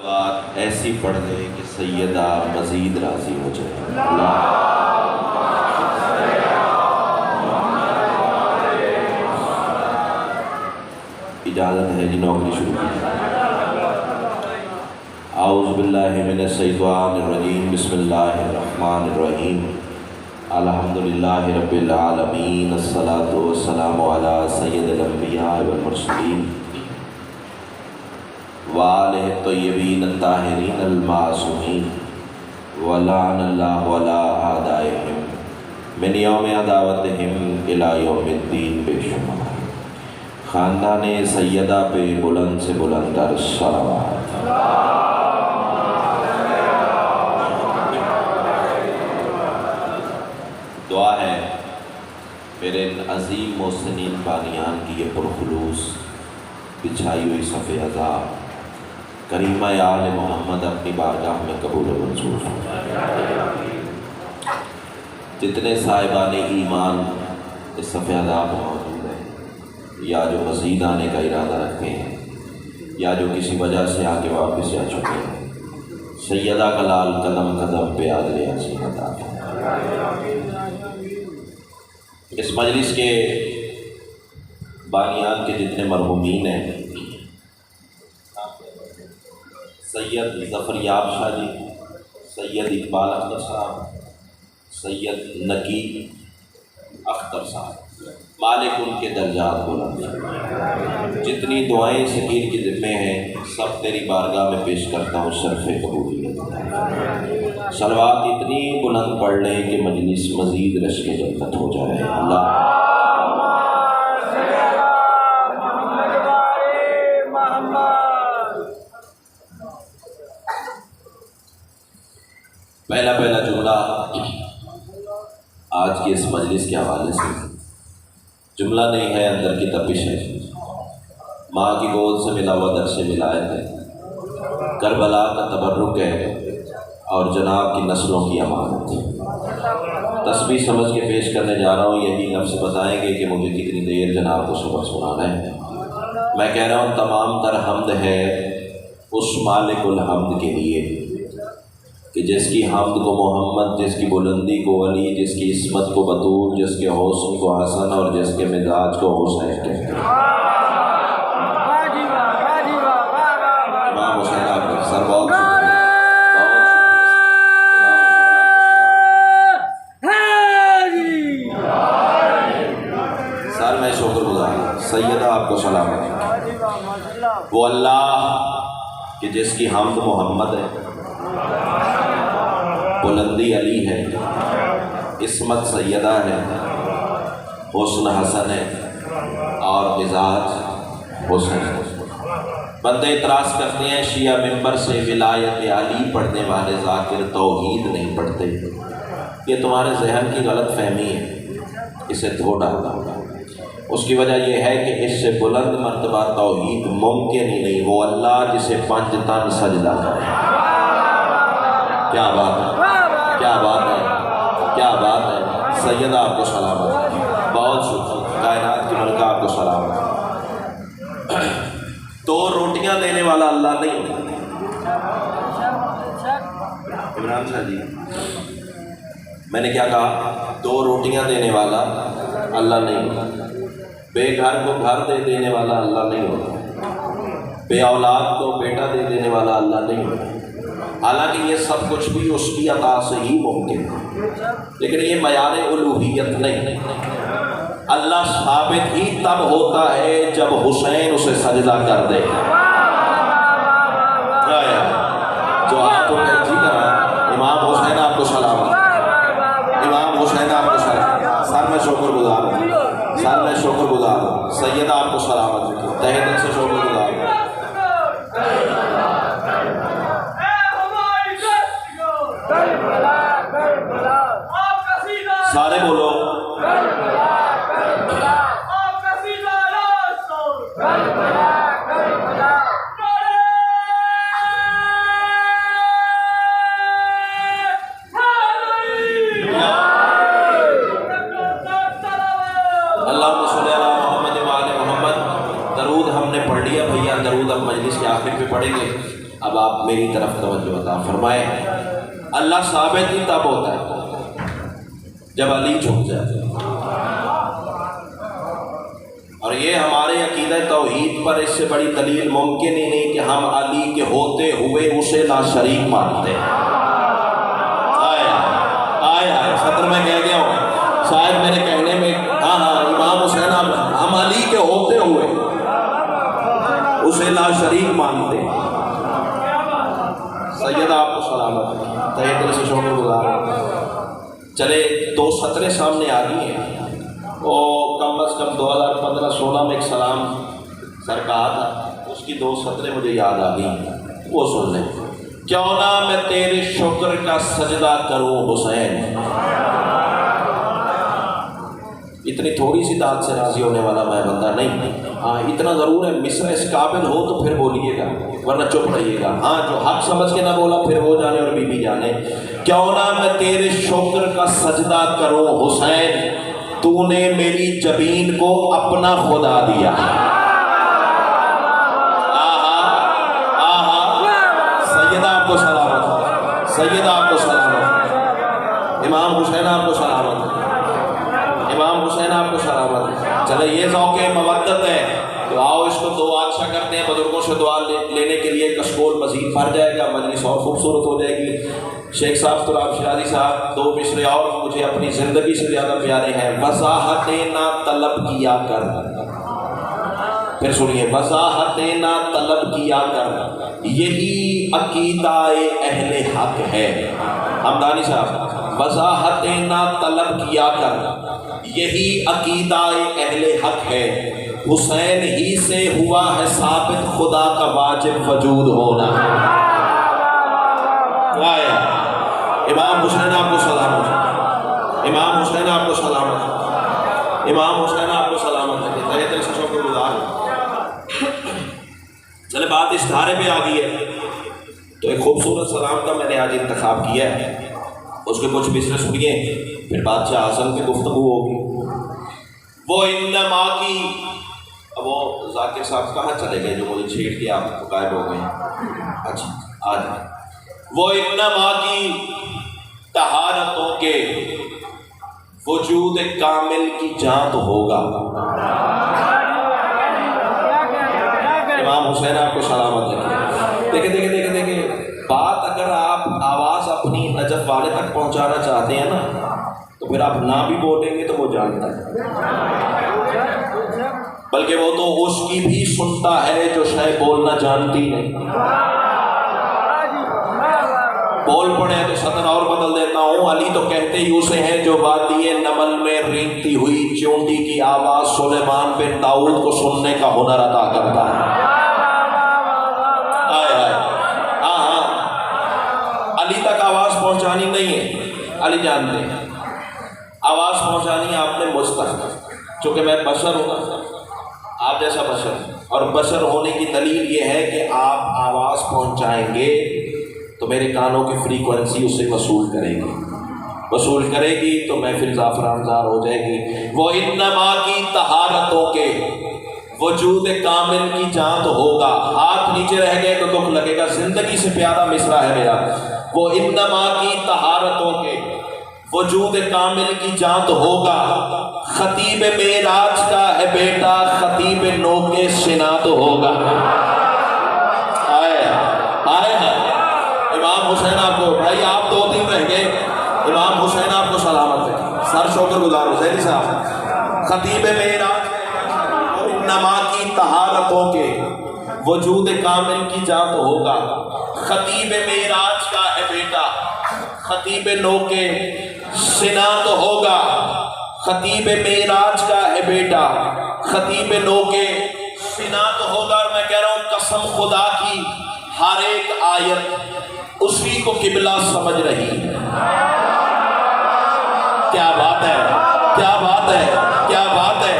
بات ایسی پڑھ لیں کہ سیدہ مزید راضی ہو جائے۔ اجازت ہے جی نوکری شروع کی۔ اعوذ باللہ من الشیطان الرجیم، بسم اللہ الرحمن الرحیم، الحمدللہ رب العالمین، الصلاۃ والسلام علی سید الانبیاء والمرسلین وآلہ الطیبین الطاہرین المعصومین، ولعن اللہ علی اعدائہم من یوم عداوتہم الی یوم الدین بے شمار۔ خاندان سیدہ پہ بلند سے بلند تر صلوات۔ دعا ہے میرے عظیم محسنین بانیان کی یہ پرخلوص بچھائی ہوئی صف عزا کریمہ آل محمد اپنی بارگاہ میں قبول و منظور فرمائے۔ جتنے صاحبان ایمان اس صف عزا میں موجود ہیں یا جو مزید آنے کا ارادہ رکھتے ہیں یا جو کسی وجہ سے آگے واپس جا چکے ہیں، سیدہ کا لال قدم قدم پہ آدر عظیم عطا فرمائے۔ اس مجلس کے بانیان کے جتنے مرحومین ہیں، سید ظفر یاب شاہ جی، سید اقبال اختر صاحب، سید نقیب اختر صاحب، مالک ان کے درجات بلند، جتنی دعائیں سکیر کے ذمے ہیں سب تیری بارگاہ میں پیش کرتا ہوں، شرف قبولیت۔ صلوات اتنی بلند پڑھ لیں کہ مجلس مزید رشک جنت ہو جائے۔ اللہ پہلا جملہ آج کے اس مجلس کے حوالے سے جملہ نہیں ہے، اندر کی تپش ہے۔ ماں کی گود سے ملا ہوا درس ولایت ہے، کربلا کا تبرک ہے اور جناب کی نسلوں کی امانت ہے۔ تسبیح سمجھ کے پیش کرنے جا رہا ہوں، یہی لفظ بتائیں گے کہ مجھے کتنی دیر جناب کو سبق سنانا ہے۔ میں کہہ رہا ہوں تمام تر حمد ہے اس مالک الحمد کے لیے کہ جس کی حمد کو محمد، جس کی بلندی کو علی، جس کی عصمت کو بطول، جس کے حسن کو حسن اور جس کے مزاج کو حسین کہتے ہیں۔ امام حسین آپ کا سر بہت سر میں شکر گزار ہوں۔ سیدہ آپ کو سلامت۔ وہ اللہ کہ جس کی حمد محمد ہے، بلندی علی ہے، عصمت سیدہ ہے، حسن حسن ہے اور مزاج حسن ہے۔ بندے اعتراض کرتے ہیں شیعہ ممبر سے ولایت علی پڑھنے والے ذاکر توحید نہیں پڑھتے۔ یہ تمہارے ذہن کی غلط فہمی ہے، اسے دھو ڈالنا ہوگا۔ اس کی وجہ یہ ہے کہ اس سے بلند مرتبہ توحید ممکن ہی نہیں، وہ اللہ جسے 5 تن سجدہ کرے۔ کیا بات ہے، کیا بات ہے، کیا بات ہے۔ سیدہ آپ کو سلامت ہے، بہت شکریہ، کائنات کی ملکہ آپ کو سلامت ہے۔ 2 روٹیاں دینے والا اللہ نہیں ہوتا۔ عمران شاہ جی، میں نے کیا کہا؟ 2 روٹیاں دینے والا اللہ نہیں ہوتا، بے گھر کو گھر دے دینے والا اللہ نہیں ہوتا، بے اولاد کو بیٹا دے دینے والا اللہ نہیں ہوتا۔ حالانکہ یہ سب کچھ بھی اس کی عطا سے ہی ممکن ہے، لیکن یہ معیار الوہیت نہیں۔ اللہ ثابت ہی تب ہوتا ہے جب حسین اسے سجدہ کر دے۔ جو آپ کو جی کرا، امام حسین آپ کو سلامت، امام حسین آپ کو سلامت۔ سر میں شکر گزار ہوں، سر میں شکر گزار ہوں۔ سیدہ آپ کو سلامت، تہہ دل سے شکر گزار ہوں۔ سارے بولو اللہم صلی علی محمد و آل محمد۔ آپ میری طرف توجہ عطا فرمائیں۔ اللہ ثابت ہی تب ہوتا ہے جب علی جھک جائے، اور یہ ہمارے عقیدہ توحید پر اس سے بڑی دلیل ممکن ہی نہیں کہ ہم علی کے ہوتے ہوئے اسے لا شریک مانتے ہیں۔ آیا صدر میں کہہ گیا ہوں شاید میرے کہنے میں، ہاں امام حسین ہم علی کے ہوتے ہوئے اسے لا شریک مانتے ہیں۔ سید آپ کو سلامت تہہ دل سے شکر گزار۔ چلے 2 سطریں سامنے آ گئی ہیں، وہ کم از کم 2015-16 میں ایک سلام سر کہا تھا، اس کی 2 سطریں مجھے یاد آ گئی، وہ سن لیں۔ کیوں نہ میں تیرے شکر کا سجدہ کروں حسین، اتنی تھوڑی سی داد سے راضی ہونے والا میں بندہ نہیں، ہاں اتنا ضرور ہے مصرع اس قابل ہو تو پھر بولیے گا، ورنہ چپ رہیے گا۔ ہاں جو حق سمجھ کے نہ بولا پھر وہ جانے اور بی جانے۔ کیوں نہ میں تیرے شکر کا سجدہ کروں حسین، تو نے میری جبین کو اپنا خدا دیا۔ سیدہ آپ کو سلامت، سیدہ آپ کو سلامت، امام حسین آپ کو سلامت، امام حسین آپ کو سلامت۔ چلے یہ ذوق مودت ہے تو آؤ اس کو دعا اچھا کرتے ہیں، بزرگوں سے دعا لینے کے لیے کشکول مزید بھر جائے گا، مجلس اور خوبصورت ہو جائے گی۔ شیخ صاحب تراب شرازی صاحب 2 مصرے اور مجھے اپنی زندگی سے زیادہ پیارے ہیں۔ وضاحت نہ طلب کیا کر، پھر سنیے، وضاحت نہ طلب کیا کر، یہی عقیدہ اہل حق ہے۔ حمدانی صاحب، وضاحت نہ طلب کیا کر، یہی عقیدہ اہل حق ہے، حسین ہی سے ہوا ہے ثابت خدا کا واجب وجود ہونا۔ امام حسین آپ کو سلامت، امام حسین آپ کو سلامت، امام حسین آپ کو سلامت ہے، تہہ دل سے شکر گزار۔ چلے بات اس دھارے پہ آ گئی ہے تو ایک خوبصورت سلام کا میں نے آج انتخاب کیا ہے، اس کے کچھ مصرے سنیے، پھر بادشاہ اعظم کی گفتگو ہوگی۔ وہ انما کی، اب وہ ذاکر صاحب کہاں چلے گئے جو مجھے چھیڑ کے آپ غائب ہو گئے؟ اچھا آج وہ انما کی طہارتوں کے وجود کامل کی جانت ہوگا۔ امام حسین آپ کو سلامت ہے۔ دیکھیں بات اگر آپ آواز اپنی نجف والے تک پہنچانا چاہتے ہیں نا تو پھر آپ نہ بھی بولیں گے تو وہ جانتا ہے، بلکہ وہ تو اس کی بھی سنتا ہے جو شاید بولنا جانتی نہیں۔ بول پڑے تو سطر اور بدل دیتا ہوں، علی تو کہتے ہی اسے ہیں جو وادی نمل میں رینگتی ہوئی چونٹی کی آواز سلیمان بن داؤد کو سننے کا ہنر عطا کرتا ہے۔ علی تک آواز پہنچانی نہیں ہے، علی جانتے ہیں آواز پہنچانی آپ نے مجھ تک، چونکہ میں بشر ہوں، آپ جیسا بشر، اور بشر ہونے کی دلیل یہ ہے کہ آپ آواز پہنچائیں گے تو میرے کانوں کی فریکوینسی اسے وصول کرے گی تو محفل زعفران زار ہو جائے گی۔ وہ انما کی طہارتوں کے وجود کامل کی جانت ہوگا۔ ہاتھ نیچے رہ گئے تو دکھ لگے گا، زندگی سے پیارا مصرع ہے میرا۔ وہ انما کی طہارتوں کے وجود کامل کی جانت ہوگا، خطیب معراج کا ہے بیٹا، خطیب نو کے سنات ہوگا۔ امام حسین آپ کو، بھائی آپ 2 دن رہ گئے، امام حسین آپ کو سلامت ہے، سر شکر گزار حسینی صاحب۔ خطیب معراج اور انما کی طہارتوں کے وجود کامل کی جانت ہوگا، خطیب معراج کا ہے بیٹا، خطیب نو کے سنات ہوگا۔ خطیب معراج کا ہے بیٹا، خطیب نو کے سنات ہوگا۔ اور میں کہہ رہا ہوں قسم خدا کی، ہر ایک آیت اسی کو قبلہ سمجھ رہی ہے۔ کیا بات ہے، کیا بات ہے، کیا بات ہے۔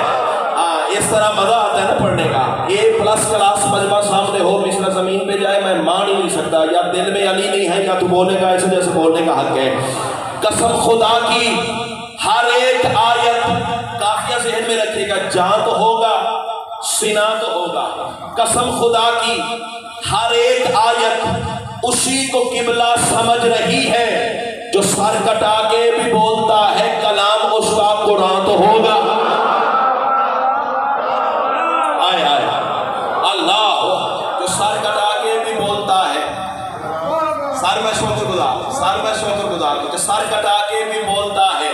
اس طرح مزہ آتا ہے نا پڑھنے کا۔ A+ کلاس مجمع سامنے ہو، مصرع زمین پہ جائے، میں مان ہی نہیں سکتا، یا دل میں علی نہیں ہے یا تو بولنے کا ایسے جیسے بولنے کا حق ہے۔ قسم خدا کی، ہر ایک آیت، قافیہ ذہن میں رکھے گا، جانت ہوگا، سنات ہوگا۔ قسم خدا کی، ہر ایک آیت کو قبلہ سمجھ رہی ہے جو سر کٹا کے بھی بولتا ہے کلام اس کا قرآن تو ہوگا. آئے آئے اللہ جو سر کٹا کے بھی بولتا ہے, سر میں شکر گزار کہ سر کٹا کے بھی بولتا ہے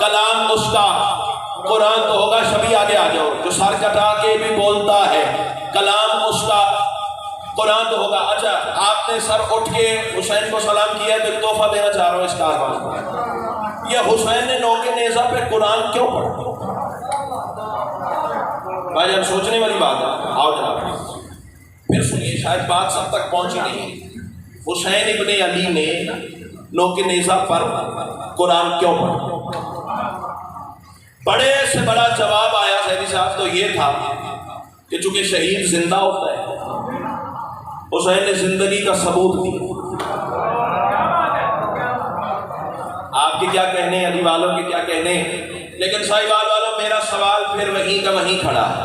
کلام اس کا قرآن تو ہوگا. شبی آگے آ جاؤ. جو سر کٹا کے بھی بولتا ہے کلام اس کا قرآن تو ہوگا. اچھا آپ نے سر اٹھ کے حسین کو سلام کیا تو ایک تحفہ دینا چاہ رہا ہوں اس کاروان کو. یہ حسین نے نوک نیزہ پہ قرآن کیوں پڑھا؟ بھائی جب سوچنے والی بات ہے. آؤ جناب پھر سنیے, شاید بات سب تک پہنچی نہیں. حسین ابن علی نے نوک نیزہ پر قرآن کیوں پڑھا؟ بڑے سے بڑا جواب آیا سیدی صاحب تو یہ تھا کہ چونکہ شہید زندہ ہوتا ہے, حسین نے زندگی کا ثبوت دیا. آپ کے کیا کہنے, علی والوں کے کیا کہنے, لیکن ساہیوال والوں میرا سوال پھر وہیں کا وہیں کھڑا ہے.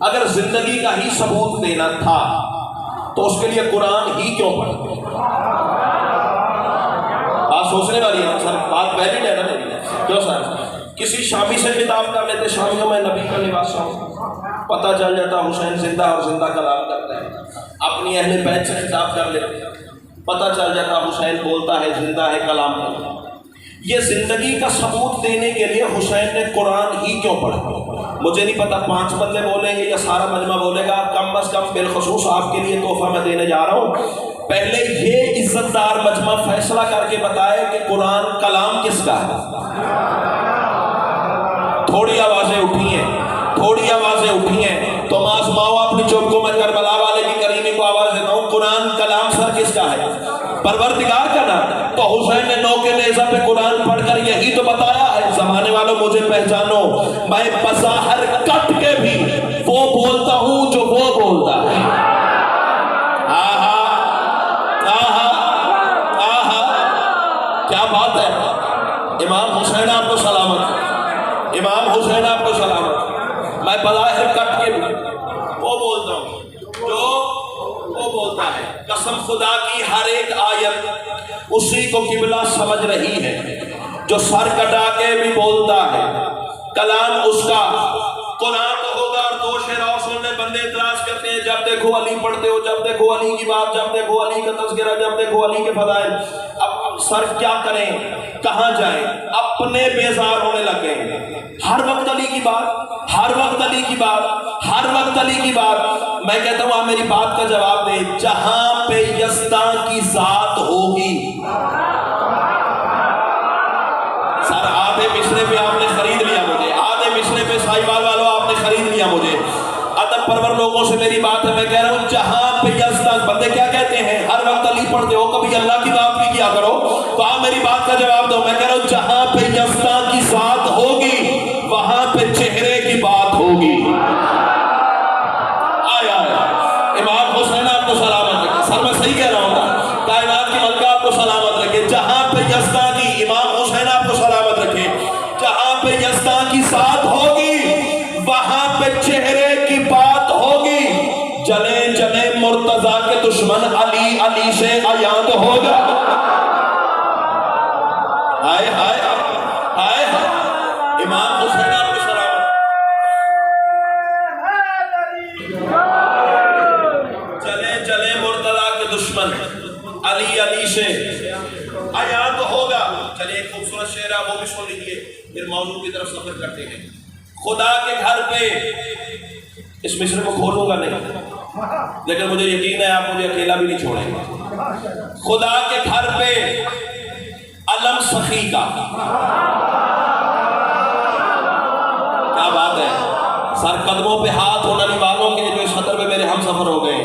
اگر زندگی کا ہی ثبوت دینا تھا تو اس کے لیے قرآن ہی کیوں پڑھا؟ بات سوچنے والی ہے سر, بات ویلڈ ہے نا میری. کیوں سر کسی شامی سے خطاب کر لیتے, شامیوں میں نبی کا لباس ہوں, پتہ چل جاتا حسین زندہ اور زندہ کلام کرتا ہے. اپنی اہل بیت سے خطاب کر لیتے, پتہ چل جاتا حسین بولتا ہے زندہ ہے کلام کرتا ہے. یہ زندگی کا ثبوت دینے کے لیے حسین نے قرآن ہی کیوں پڑھا؟ مجھے نہیں پتا 5 بندے بولیں گے یا سارا مجمع بولے گا, کم از کم بالخصوص آپ کے لیے تحفہ میں دینے جا رہا ہوں. پہلے یہ عزت دار مجمع فیصلہ کر کے بتائے کہ قرآن کلام کس کا ہے. تھوڑی آوازیں اٹھی ہیں تو آزماؤ اپنی چوب کو. میں کربلا والے کی کریمی کو آواز دیتا ہوں, قرآن کلام سر کس کا ہے؟ پروردگار کا نام. تو حسین نے نوک نیزہ پہ قرآن پڑھ کر یہی تو بتایا ہے, زمانے والوں مجھے پہچانو, میں بظاہر کٹ کے بھی وہ بولتا ہوں جو وہ بولتا ہے. کیا بات ہے. امام حسین آپ کو سلامت, امام حسین آپ کو سلامت. میں بظاہر کٹ کے بھی وہ بولتا ہوں جو وہ بولتا ہے. قسم خدا کی ہر ایک آیت اسی کو قبلہ سمجھ رہی ہے جو سر کٹا کے بھی بولتا ہے کلام اس کا قرآن تو ہوگا. اور 2 شعر اور سننے بندے اعتراض کرتے ہیں, جب دیکھو علی پڑھتے ہو, جب دیکھو علی کی بات, جب دیکھو علی کا تذکرہ, جب دیکھو علی کے فضائل. اب سر کیا کریں, کہاں جائیں, اپنے بیزار ہونے لگ گئے. ہر وقت علی کی بات, ہر وقت علی کی بات, ہر وقت علی کی بات. میں کہتا ہوں آپ میری بات کا جواب دیں. جہاں پہ یزداں کی ذات ہوگی, سر آدھے مصرے پہ آپ نے خرید لیا مجھے, آدھے مصرے پہ ساہیوال والوں آپ نے خرید لیا مجھے. ادب پرور لوگوں سے میری بات ہے, میں کہہ رہا ہوں جہاں پہ یزداں, بندے کیا کہتے ہیں ہر وقت علی پڑھتے ہو, کبھی اللہ کی بات بھی کیا کرو. تو آپ میری بات کا جواب دو. میں کہہ رہا ہوں جہاں پہ یزداں کی ذات ہوگی وہاں پہ چہرے کی بات ہوگی. آیا امام حسین آپ کو سلامت رکھے. سر میں صحیح کہہ رہا ہوں, کائنات کی ملکہ آپ کو سلامت رکھے. جہاں پہ یزداں کی, امام حسین آپ کو سلامت رکھے, جہاں پہ یزداں کی ذات ہوگی وہاں پہ چہرے کی بات ہوگی. جلے جلے مرتضیٰ کے دشمن علی, علی سے عیاں تو ہوگا. ہائے ہائے ہائے, امام حسین آپ کو سلامت. چلے چلے مرتضیٰ کے دشمن علی, علی سے عیاں تو ہوگا. چلیے ایک خوبصورت شعر ہے وہ بھی سن لیجیے, پھر موضوع کی طرف سفر کرتے ہیں. خدا کے گھر پہ, اس مصرے کو کھولوں گا نہیں لیکن مجھے یقین ہے آپ مجھے اکیلا بھی نہیں چھوڑیں گے. خدا کے گھر پہ علم سخی کا, کیا بات ہے سر, قدموں پہ ہاتھ ہونے والوں کے جو اس خطر پہ میرے ہم سفر ہو گئے.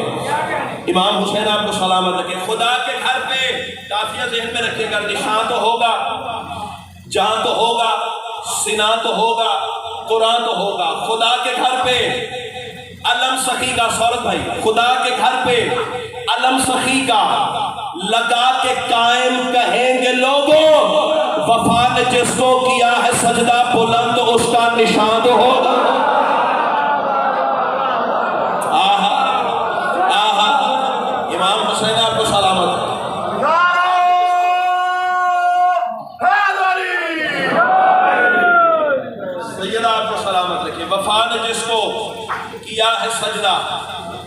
امام حسین آپ کو سلامت رکھے. خدا کے گھر پہ کافیہ ذہن میں رکھے گا, نشان تو ہوگا, جان تو ہوگا, سنا تو ہوگا, قرآن تو ہوگا. خدا کے گھر پہ علم سخی کا, سورت بھائی, خدا کے گھر پہ علم سخی کا لگا کے قائم کہیں گے لوگوں, وفا نے جس کو کیا ہے سجدہ بلند اس کا نشان تو ہوگا. آہا آہا, امام حسین آپ کو سلامت. سجدہ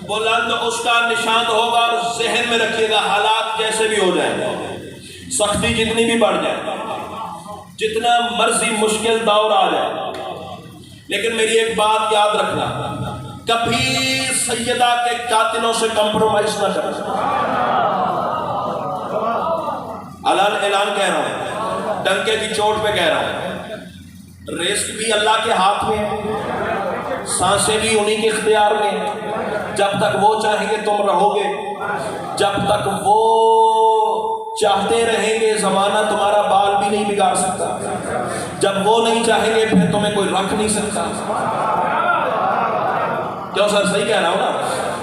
بلند اس کا نشان ہوگا، اور ذہن میں رکھیے گا حالات کیسے بھی ہو جائیں، سختی جتنی بھی بڑھ جائے، جتنا مرضی مشکل دور آ جائے، لیکن میری ایک بات یاد رکھنا، کبھی سیدہ کے قاتلوں سے کمپرومائز نہ کرنا۔ اعلان کہہ رہا ہوں، ڈنکے کی چوٹ پہ کہہ رہا ہوں، رزق بھی اللہ کے ہاتھ میں ہے، سانسیں بھی انہی کے اختیار میں ہیں، جب تک وہ چاہیں گے تم رہو گے، جب تک وہ چاہتے رہیں گے زمانہ تمہارا بال بھی نہیں بگاڑ سکتا، جب وہ نہیں چاہیں گے پھر تمہیں کوئی رکھ نہیں سکتا۔ کیوں سر صحیح کہہ رہا ہوں نا؟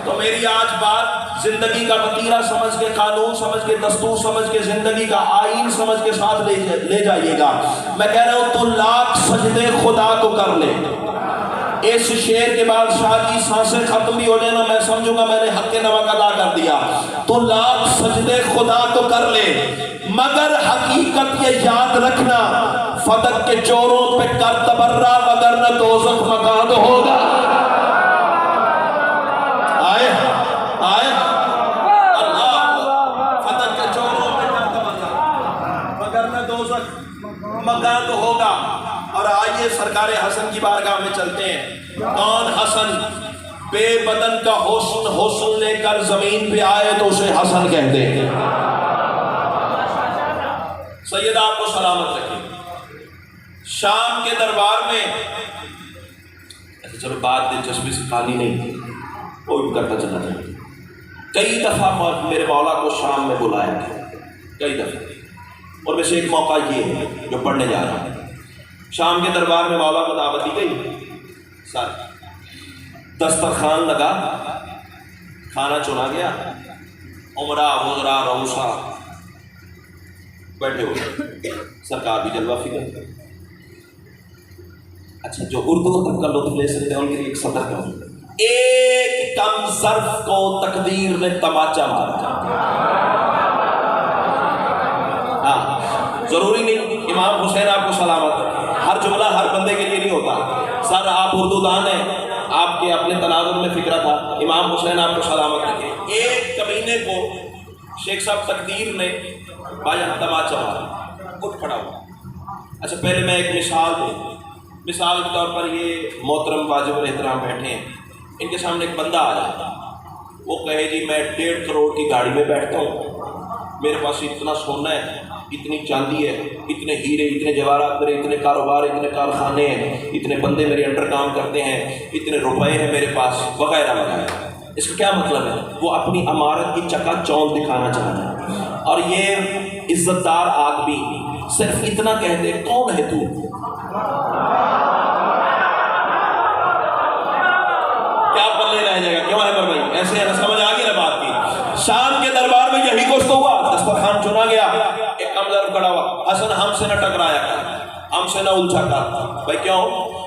تو میری آج بات زندگی کا وتیرہ سمجھ کے، قانون سمجھ کے، دستور سمجھ کے، زندگی کا آئین سمجھ کے ساتھ لے جائیے گا۔ میں کہہ رہا ہوں تو لاکھ سجدے خدا کو کر لے، اس شعر کے بعد شاہ کی سانسیں ختم بھی ہو جائے نا، میں سمجھوں گا میں نے حق نمک ادا کر دیا۔ تو لاکھ سجدے خدا کو کر لے، مگر حقیقت یہ یاد رکھنا، فدق کے چوروں پہ کر تبرہ، وگرنہ دوزخ مقعد ہوگا۔ آئے اللہ، فدق کے چوروں پہ کر تبرہ، وگرنہ دوزخ مقعد ہوگا۔ اور آئیے سرکار حسن کی بارگاہ میں چلتے ہیں۔ کون حسن؟ بے بدن کا حسن لے کر زمین پہ آئے تو اسے حسن کہتے ہیں۔ سید آپ کو سلامت رکھے۔ شام کے دربار میں، چلو بات دلچسپی سے خالی نہیں، کوئی بھی کرتا چلا جائے، کئی دفعہ میرے مولا کو شام میں بلایا گیا، کئی دفعہ، اور میں سے ایک موقع یہ ہے جو پڑھنے جا رہا ہوں۔ شام کے دربار میں مولا کو دعوت دی گئی، سر دسترخوان لگا، کھانا چنا گیا، عمرہ وزراء رؤسا بیٹھے ہوئے، سرکار بھی جلوہ فکر۔ اچھا، جو اردو تک کا لطف لے سکتے ہیں ان کے لیے ایک سطر کا، ایک کم ظرف کو تقدیر نے تماچا مارا۔ ہاں، ضروری نہیں امام حسین آپ کو سلامت رکھے، ہر جملہ ہر بندے کے لیے نہیں ہوتا۔ سر آپ اردو دان ہیں، آپ کے اپنے تناظر میں فکرہ تھا، امام حسین آپ کو سلامت رکھے، ایک کمینے کو شیخ صاحب تقدیر نے بایا تماچا مارا، اٹھ کھڑا ہوا۔ اچھا، پہلے میں ایک مثال دوں، مثال کے طور پر یہ محترم واجب الاحترام بیٹھے ہیں، ان کے سامنے ایک بندہ آ جاتا، وہ کہے جی میں 1.5 کروڑ کی گاڑی میں بیٹھتا ہوں، میرے پاس اتنا سونا ہے، اتنی چاندی ہے، اتنے ہیرے، اتنے جواہرات میرے، اتنے کاروبار، اتنے کارخانے ہیں، اتنے بندے میرے انڈر کام کرتے ہیں، اتنے روپے ہیں میرے پاس، وغیرہ وغیرہ۔ اس کا کیا مطلب ہے؟ وہ اپنی عمارت کی چکا چوند دکھانا چاہتا ہے۔ اور یہ عزت دار آدمی صرف اتنا کہتے کون ہے تو؟ کیا پلے رہ جائے گا؟ کیوں ہے بھائی؟ ایسے ہے نا، سمجھ آ گئی نا بات کی۔ شام کے دربار میں یہی کچھ تو ہوا، دسترخوان چنا گیا، ایک کمزور کھڑا ہوا، حسن ہم سے نہ ٹکرایا کر، ہم سے نہ الجھا کر۔ بھائی کیوں؟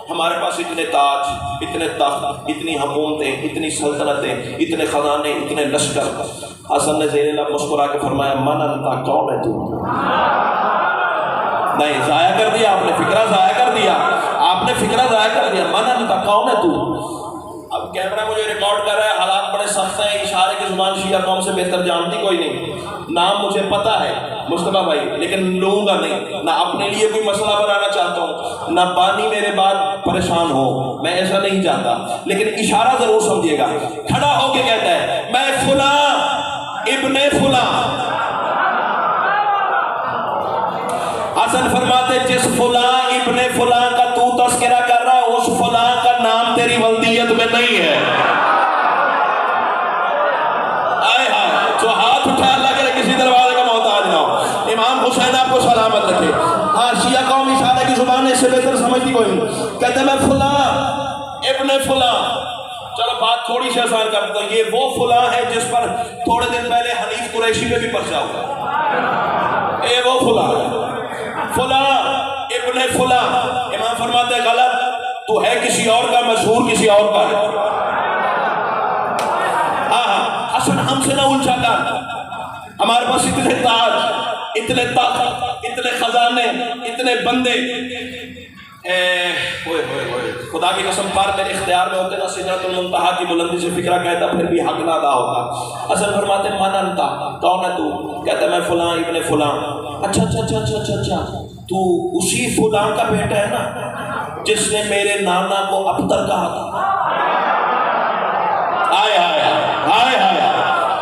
ہمارے پاس اتنے تاج، اتنے تخت، اتنی حکومتیں، اتنی سلطنتیں، اتنے خزانے، اتنے لشکر۔ حسن نے زیر لب مسکرا کے فرمایا من انتا، کون ہے تو؟ نہیں، ضائع کر دیا آپ نے، فکرہ ضائع کر دیا، آپ نے فکرہ ضائع کر دیا، من انتا، کون ہے تو؟ اب کیمرہ مجھے ریکارڈ کر رہا ہے، حالات بڑے سخت ہیں، اشارے کی زبان شیعہ قوم سے بہتر جانتی کوئی نہیں، نام مجھے پتا ہے مصطفیٰ بھائی، لیکن لوں گا نہیں، نہ اپنے لیے کوئی مسئلہ بنانا چاہتا ہوں، نہ بانی میرے بعد پریشان ہو، میں ایسا نہیں چاہتا، لیکن اشارہ ضرور سمجھیے گا۔ کھڑا ہو کے کہتا ہے میں فلاں ابن فلاں۔ حسن فرماتے جس فلاں ابن فلاں کا تو تذکرہ کر رہا ہے، اس فلاں کا نام تیری ولدیت میں نہیں ہے۔ آئے ہاں، جو ہاتھ اٹھا اللہ کرے کسی دروازے کا محتاج نہ ہو۔ امام حسین آپ کو سلامت رکھے۔ ہاں، شیعہ قوم اشارے کی زبان اس سے بہتر سمجھتی کوئی نہیں، کہتے میں فلاں ابن فلاں۔ چلو بات تھوڑی سی آسان کر دیتا ہوں، یہ وہ فلاں ہے جس پر تھوڑے دن پہلے حنیف قریشی میں بھی پرچہ ہوا، یہ وہ فلاں ہے، فلاں ابن فلاں۔ امام فرماتے ہیں غلط، تو ہے کسی اور کا، مشہور کسی اور کا ہے۔ ہاں، حسن ہم سے نہ الجھا کر، ہمارے پاس اتنے تاج، اتنے تخت، اتنے خزانے، اتنے بندے، خدا کی قسم پر میرے اختیار میں ہوتے نا سدرۃ المنتہا کی بلندی سے فکرہ کہتا پھر بھی حق نہ ادا ہوتا. حسن فرماتے من انتا, کون ہے تو؟ کہتا میں فلاں ابن فلاں. اچھا تو اسی فلاں کا بیٹا ہے نا جس نے میرے نانا کو ابتر کہا تھا؟ آئے آئے آئے آئے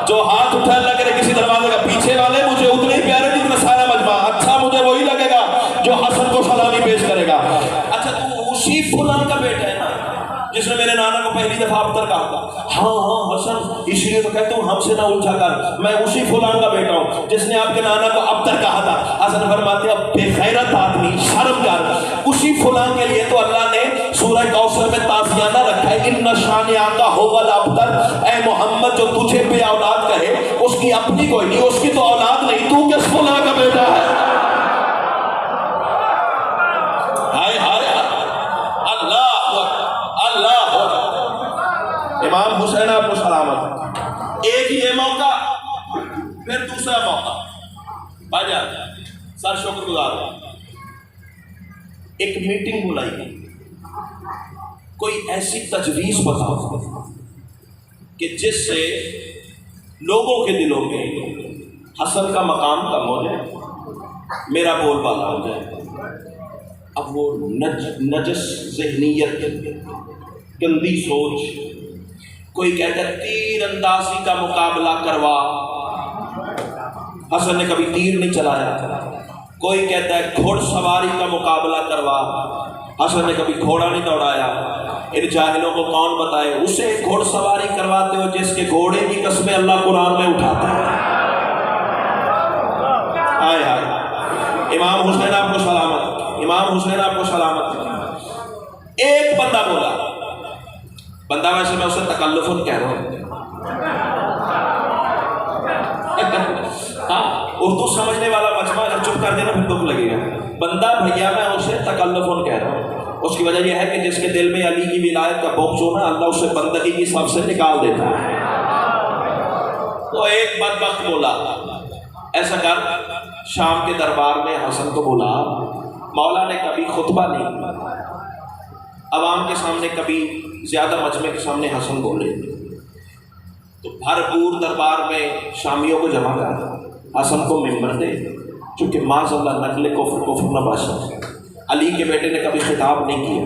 جو ہاتھ اٹھا لگ رہے کسی دروازے کا پیچھے والے مجھے اتنے ہی پیارے جتنا سارا مجمع. اچھا مجھے وہی لگے گا جو حسن کو سلامی پیش کرے گا. اچھا تو اسی فلاں کا بیٹا ہے نا جس نے میرے نانا کو پہلی دفعہ ابتر کہا تھا؟ ہاں حسن, اس لیے تو کہتا ہوں ہم سے نہ الجھا کر, میں اسی فلاں کا بیٹا ہوں جس نے آپ کے نانا کو ابتر کہا تھا. حسن فرماتے ہیں بے غیرت آدمی, شرم کر, اسی فلاں کے لیے تو اللہ نے سورہ کوثر میں تعزیانہ رکھا ہے, ان شانئک ھو الابتر. اے محمد جو تجھے بے اولاد کہے اس کی اپنی کوئی نہیں, اس کی تو اولاد نہیں, تو کس فلاں کا بیٹا ہے؟ امام حسین آپ کو سلامت. ایک یہ موقع, پھر دوسرا موقع. بھائی جان سر شکر گزار, ایک میٹنگ بلائی گئی, کوئی ایسی تجویز بتاؤ کہ جس سے لوگوں کے دلوں میں حسن کا مقام کم ہو جائے, میرا بول بالا ہو جائے. اب وہ نجس ذہنیت, گندی سوچ, کوئی کہتا ہے تیر اندازی کا مقابلہ کروا, حسن نے کبھی تیر نہیں چلایا. کوئی کہتا ہے گھوڑ سواری کا مقابلہ کروا, حسن نے کبھی گھوڑا نہیں دوڑایا. ان جاہلوں کو کون بتائے اسے گھوڑ سواری کرواتے ہو جس کے گھوڑے کی قسمیں اللہ قرآن میں اٹھاتا ہے. آئے آئے امام حسین آپ کو سلامت, امام حسین آپ کو سلامت. ایک بندہ بولا, بندہ ویسے میں اسے تکلفن کہہ رہا ہوں, ہاں اردو سمجھنے والا مجمع اگر چپ کر دینا پھر دکھ لگے گا. بندہ بھیا میں اسے تکلفن کہہ رہا ہوں. اس کی وجہ یہ ہے کہ جس کے دل میں علی کی ولایت کا بغض ہونا اللہ اسے بندگی کی صف سے نکال دیتا ہے. تو ایک بدبخت بولا ایسا کر, شام کے دربار میں حسن کو بولا. مولا نے کبھی خطبہ نہیں, عوام کے سامنے کبھی زیادہ مجمع کے سامنے حسن بولے, تو بھرپور دربار میں شامیوں کو جمع کر حسن کو ممبر دے, چونکہ معاذ اللہ نقل کفر نہ باشد. علی کے بیٹے نے کبھی خطاب نہیں کیا,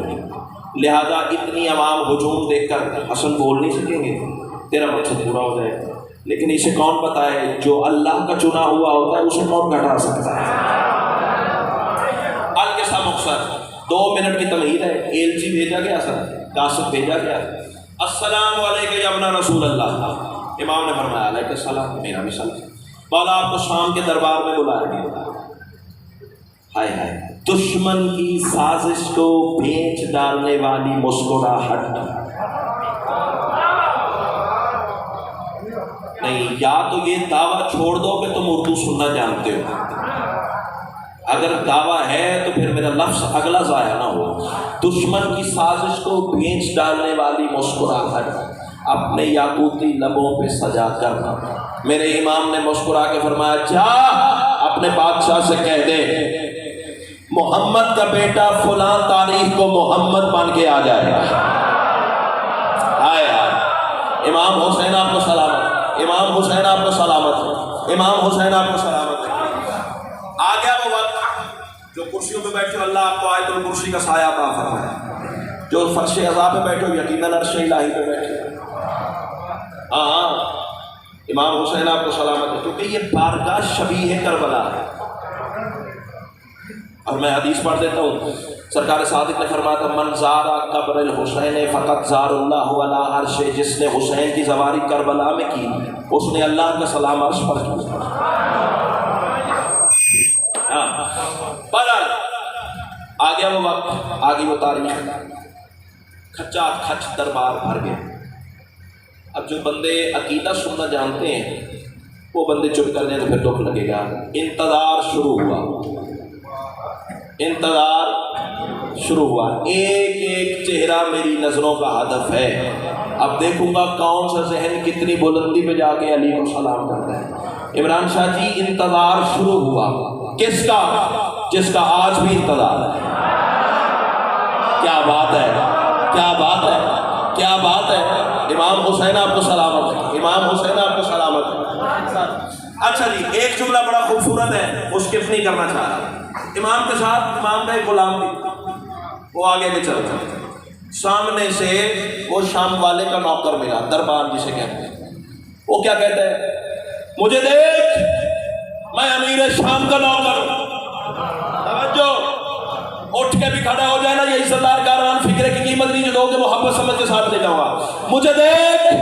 لہذا اتنی عوام ہجوم دیکھ کر حسن بول نہیں سکیں گے, تیرا مقصد پورا ہو جائے. لیکن اسے کون بتائے جو اللہ کا چنا ہوا ہوتا ہے اسے کون گھٹا سکتا ہے. الکسا مقصد 2 منٹ کی تمہید ہے. ایل جی بھیجا گیا, سر قاصد بھیجا گیا, السلام علیکم یا ابن رسول اللہ. امام نے فرمایا علیکم السلام, میرا بھی سلام. مولا آپ کو شام کے دربار میں بلایا گیا. ہائے ہائے, دشمن کی سازش کو بھیج ڈالنے والی مسکراہٹ نہیں. یا تو یہ دعویٰ چھوڑ دو کہ تم اردو سننا جانتے ہو, اگر دعویٰ ہے تو پھر میرا لفظ اگلا ضائع نہ ہو. دشمن کی سازش کو بھیج ڈالنے والی مسکراہٹ اپنے یاقوتی لبوں پہ سجا کرنا. میرے امام نے مسکرا کے فرمایا جا اپنے بادشاہ سے کہہ دے محمد کا بیٹا فلاں تاریخ کو محمد بن کے آ جائے گا. آئے آئے امام حسین آپ کو سلامت, امام حسین آپ کو سلامت, امام حسین آپ کو سلامت. آ گیا وہ وقت جو کرسیوں پہ بیٹھے اللہ آپ کو آیت الکرسی کا سایہ عطا فرمائے, جو فرش عزا پہ بیٹھے ہو یقیناً عرش الہی پہ بیٹھے. ہاں امام حسین آپ کو سلامت ہے, کیونکہ یہ بارگاہ شبیہ کربلا ہے. اور میں حدیث پڑھ دیتا ہوں, سرکار صادق نے فرمایا تھا من زار قبر الحسین فقط زار اللہ علی عرش. جس نے حسین کی زواری کربلا میں کی اس نے اللہ کا سلام عرش پر کیا. آ گیا وہ وقت, آ گئی وہ تاریخ, کھچا کھچ دربار بھر گئے. اب جو بندے عقیدہ سننا جانتے ہیں وہ بندے چپ کر دیں تو پھر دکھ لگے گا. انتظار شروع ہوا, انتظار شروع ہوا. ایک ایک چہرہ میری نظروں کا ہدف ہے. اب دیکھوں گا کون سا ذہن کتنی بلندی پہ جا کے علی کو سلام کرتا ہے. عمران شاہ جی انتظار شروع ہوا, کس کا؟ جس کا آج بھی انتظار ہے. کیا بات ہے، کیا بات ہے، کیا بات ہے. امام حسین آپ کو سلامت ہے، امام حسین آپ کو سلامت ہے. اچھا جی، ایک جملہ بڑا خوبصورت ہے، وہ اسکپ نہیں کرنا چاہ رہا. امام کے ساتھ امام کا ایک غلام بھی، وہ آگے کے چل رہا. سامنے سے وہ شام والے کا نوکر ملا، دربان جسے کہتے ہیں. وہ کیا کہتا ہے؟ مجھے دیکھ، میں امیر شام کا نوکر ہوں. توجہ، اٹھ کے بھی کھڑا ہو جائے نا، یہ عزت دار کاران فکر کی قیمت نہیں جو دو گے، محبت سمجھ کے ساتھ لے جاؤں گا. مجھے دیکھ،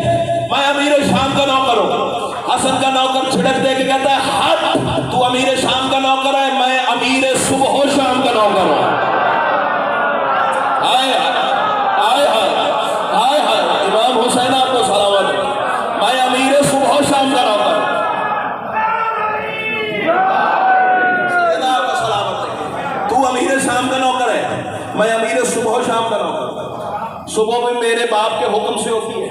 میں امیر شام کا نوکر ہوں. حسن کا نوکر چھڑک دے کے کہتا ہے ہٹ، تو امیر شام کا نوکر ہے، میں امیر صبح و شام کا نوکر ہوں. آئے آئے آئے آئے، امام حسین آپ کو سلامت ہے، میں امیر صبح و شام کا نوکر ہوں. آپ کو سلامت ہے، تو امیر شام کا نوکر ہے، میں امیر صبح و شام کا نوکر ہوں. صبح بھی میرے باپ کے حکم سے ہوتی ہے،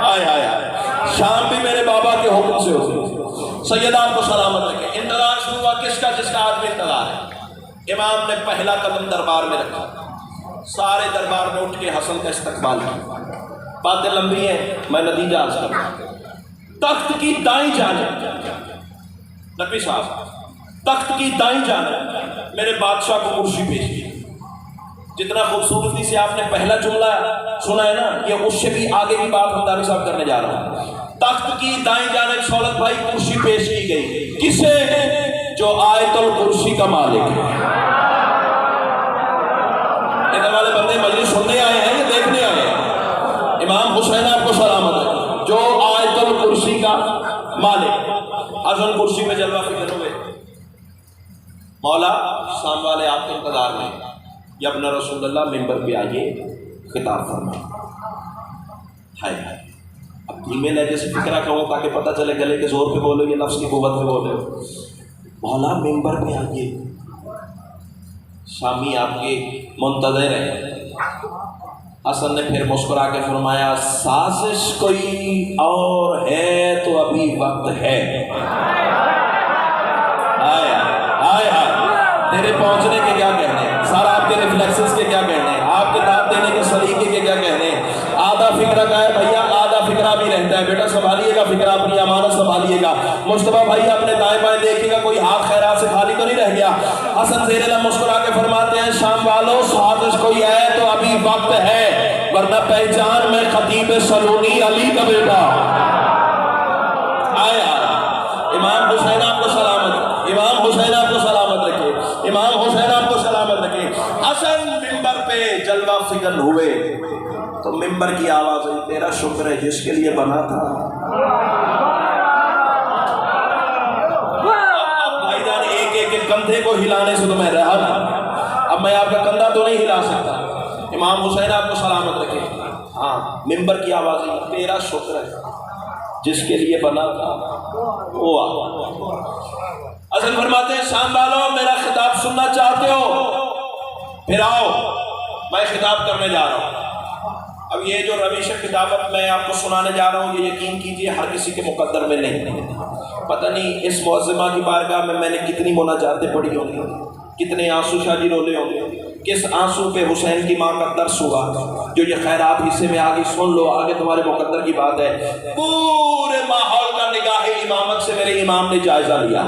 آئے آئے آئے، شام بھی میرے بابا کے حکم سے ہوتی ہے. سید آپ کو سلامت رکھے. انتظار شروع ہوا کس کا؟ جس کا آدمی انتظار ہے. امام نے پہلا قدم دربار میں رکھا، سارے دربار میں اٹھ کے حسن کا استقبال کیا. باتیں لمبی ہیں، میں نتیجہ عرض کرتا ہوں. تخت کی دائیں جانب، نقوی صاحب، تخت کی دائیں جانب میرے بادشاہ کو کرسی پیش کی. جتنا خوبصورتی سے آپ نے پہلا جملہ سنا ہے نا، یہ اس سے بھی آگے کی بات ہمدانی صاحب کرنے جا رہا ہوں. تخت کی دائیں جانب شولت بھائی کرسی پیش کی گئی. کسے؟ جو آیت الکرسی کا مالک ہے. ادھر والے بندے مجلس سننے آئے ہیں یا دیکھنے آئے ہیں؟ امام حسین آپ کو سلامت ہے، جو آیت الکرسی کا مالک. حسن کرسی پہ جلوہ فکر ہوئے. مولا شام والے آپ کے انتظار میں، یا ابن رسول اللہ ممبر پہ آئیے، خطاب فرمائیں. ہائے ہائے، اب دھیمے لہجے سے فکرہ کہوں تاکہ پتہ چلے گلے کے زور پہ بولے یا نفس کی قوت پہ بولے. مولا ممبر پہ آئیے. شامی آپ کے منتظر ہیں. حسن نے پھر مسکرا کے فرمایا سازش کوئی اور ہے تو ابھی وقت ہے. آئے آئے آئے، تیرے پہنچنے کے کیا کہنے ہیں، سارا آپ کے ریفلیکسز کے کیا کہنے ہیں، آپ کے داد دینے کے سلیقے کے کیا کہنے ہیں. آدھا فکرہ کا ہے بھیا، آدھا فکرہ بھی رہتا ہے. بیٹا سنبھالیے گا فکرہ، اپنی امانت سنبھالیے گا. مصطفیٰ بھائی اپنے دائیں بائیں دیکھیے گا کوئی ہاتھ خیرات سے خالی تو نہیں رہ گیا. حسن زیر لب مسکرا کے فرماتے ہیں شام والوں، سازش کوئی ہے تو ابھی وقت ہے، ورنہ پہچان میں خطیب سلونی علی کا بیٹا. آیا امام حسین آپ کو سلامت، امام حسین آپ کو سلامت رکھے، امام حسین آپ کو سلامت رکھے. حسن ممبر پہ جلوہ فکر ہوئے تو ممبر کی آواز ہے تیرا شکر ہے جس کے لیے بنا تھا. اب بھائی جان ایک ایک کندھے کو ہلانے سے تو میں رہا تھا، اب میں آپ کا کندھا تو نہیں ہلا سکتا. امام حسین آپ کو سلامت رکھے. ہاں ممبر کی آواز ہے تیرا شکر ہے جس کے لیے بنا تھا وہ آ. حسن فرماتے ہیں شام والوں، میرا خطاب سننا چاہتے ہو پھر آؤ، میں خطاب کرنے جا رہا ہوں. اب یہ جو رویش کتابت میں آپ کو سنانے جا رہا ہوں، یہ یقین کیجئے ہر کسی کے مقدر میں نہیں. پتہ نہیں اس معظمہ کی بارگاہ میں نے کتنی مناجاتیں پڑھی ہوں گی، کتنے آنسو شاجی رولے ہوں گے، کس آنسو پہ حسین کی ماں کا درس ہوا. جو یہ خیرات حصے میں آگے سن لو، آگے تمہارے مقدر کی بات ہے. پورے ماحول کا نگاہ امامت سے میرے امام نے جائزہ لیا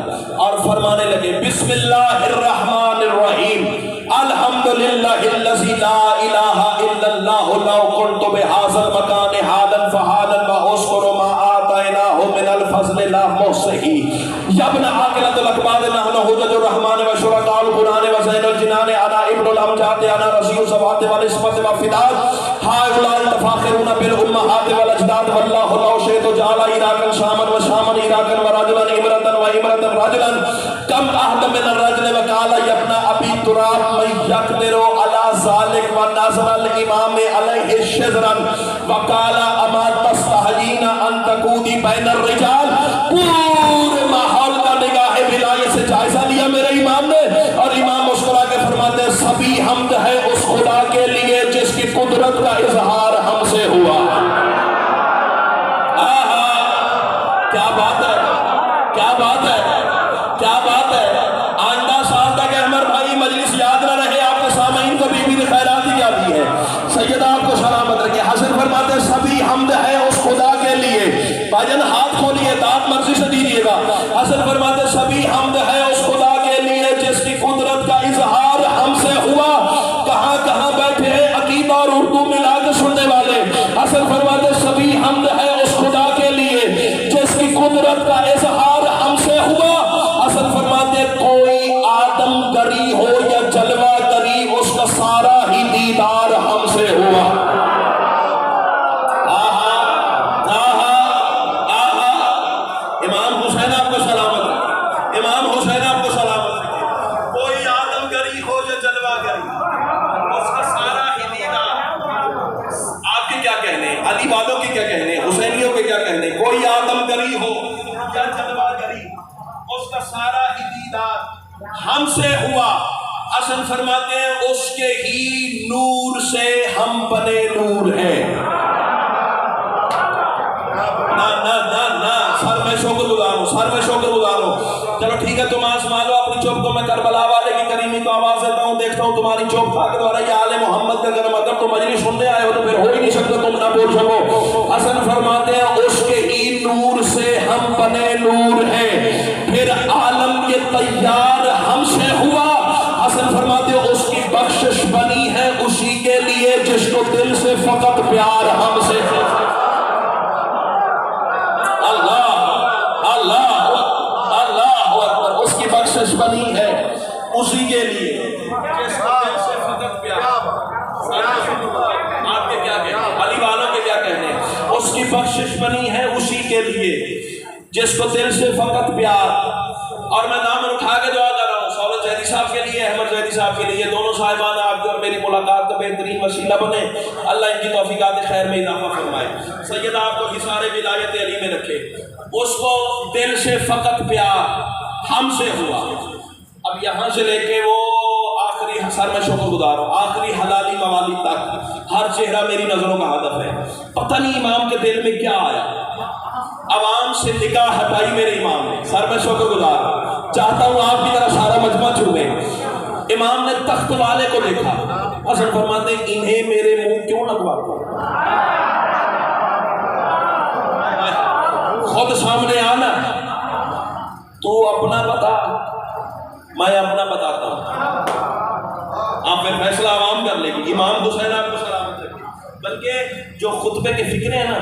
اور فرمانے لگے بسم اللہ الرحمن الرحیم، الحمدللہ الذی لا الہ الا اللہ لو کنت بہذا المکان حالا فحالا واذکر ما آتیناہ من الفضل لا محصی. یا ابن عاقلۃ الاکباد نحن حجج الرحمن وشرکاء القرآن وزین الجنان انا ابن الامجاد انا رضی الصفات والعصمت والفداد هؤلاء التفاخرون بالامہات والاجداد واللہ لو شئت جعل عراقا شاما وشاما عراقا ورجلا امرأة وامرأة رجلا کم احد من الرجل وقال یا ابن ابی تراب من یقدر علی ذلک ونظر الامام علیہ شذرا وقال اما تستحیین ان تقودی بین الرجال. پورے ماحول کا نگاہ ولایت سے جائزہ لیا میرے امام نے اور امام مسکرا کے فرماتے ہیں سبھی حمد ہے اس خدا کے لیے جس کی قدرت کا اظہار ہم سے ہوا. کیا بات ہے، کیا بات ہے، کیا بات ہے. آئندہ سال تک احمد بھائی مجلس یاد نہ رہے آپ کے سامنے حسن فرماتے سبھی حمد ہے اس خدا کے لیے جس کی قدرت کا اظہار ہم سے ہوا. کہاں کہاں بیٹھے ہیں عقیدہ اور اردو ملا کے سننے والے. حسن فرماتے سبھی حمد ہے اس خدا کے لیے جس کی قدرت کا اظہار ہم سے ہوا. حسن فرماتے کوئی آدم گری ہو یا جلوہ گری اس کا سارا ہی دیدار ہم سے ہوا. امام حسین آپ کو سلامت ہے. امام حسین آپ کو سلامت ہے. کوئی آدم گری ہو یا جلوہ گری اس کا سارا ہی دیدار. آپ کے کیا کہنے ہیں, علی والوں کے کیا کہنے ہیں, حسینیوں کے کیا کہنے ہیں. کوئی آدم گری ہو یا جلوہ گری اس کا سارا ہی دیدار ہم سے ہوا. حسن فرماتے ہیں اس کے ہی نور سے ہم بنے نور ہیں. سر میں شکر گزار ہوں, سر میں شکر گزار ہوں. چلو ٹھیک ہے تم آزما لو اپنی چوک کو. میں کربلا والے کی کریمی کو آواز دیتا ہوں, دیکھتا ہوں تمہاری چوک تھا کہ دوبارہ یہ آل محمد کا گرم. اگر تم مجلس سننے آئے ہو تو پھر ہو ہی نہیں سکتا تم نہ بول سکو. حسن فرماتے ہیں اس کے ہی نور سے ہم بنے نور ہیں. پھر عالم یہ تیار ہم سے ہوا. حسن فرماتے ہیں اس کی بخشش بنی ہے اسی کے لیے جس کو دل سے فقط پیار ہم سے. اس کی بخشش بنی ہے اسی کے لیے جس کو دل سے فقط پیار. آپ کے کیا کہنے ہیں, علی والوں کے کیا کہنے ہیں. اس کی بخشش بنی ہے اسی کے لیے جس کو دل سے فقط پیار. اور میں نام اٹھا کے دعا کر رہا ہوں سولت زیدی صاحب کے لیے, احمد زیدی صاحب کے لیے. دونوں صاحبان آپ کی اور میری ملاقات کا بہترین وسیلہ بنے. اللہ ان کی توفیقات خیر میں اضافہ فرمائے. سید آپ کو حصار ولایت علی میں رکھے. اس کو دل سے فقط پیار ہم سے ہوا. اب یہاں سے لے کے وہ آخری, سر میں شکر گزار ہوں, آخری حلالی موالی تک ہر چہرہ میری نظروں کا ہدف ہے. پتہ نہیں امام کے دل میں کیا آیا, عوام سے نگاہ ہٹائی میرے امام نے. سر میں شکر گزار چاہتا ہوں آپ کی طرح سارا مجمع چھوڑیں. امام نے تخت والے کو دیکھا. حسن فرماتے ہیں انہیں میرے منہ کیوں لگواتا, خود سامنے آنا, تو اپنا بتا میں اپنا بتاتا ہوں. آپ پھر فیصلہ عوام کر لے گی. امام حسین آپ کو سلامت رکھے. بلکہ جو خطبے کے فکرے ہیں نا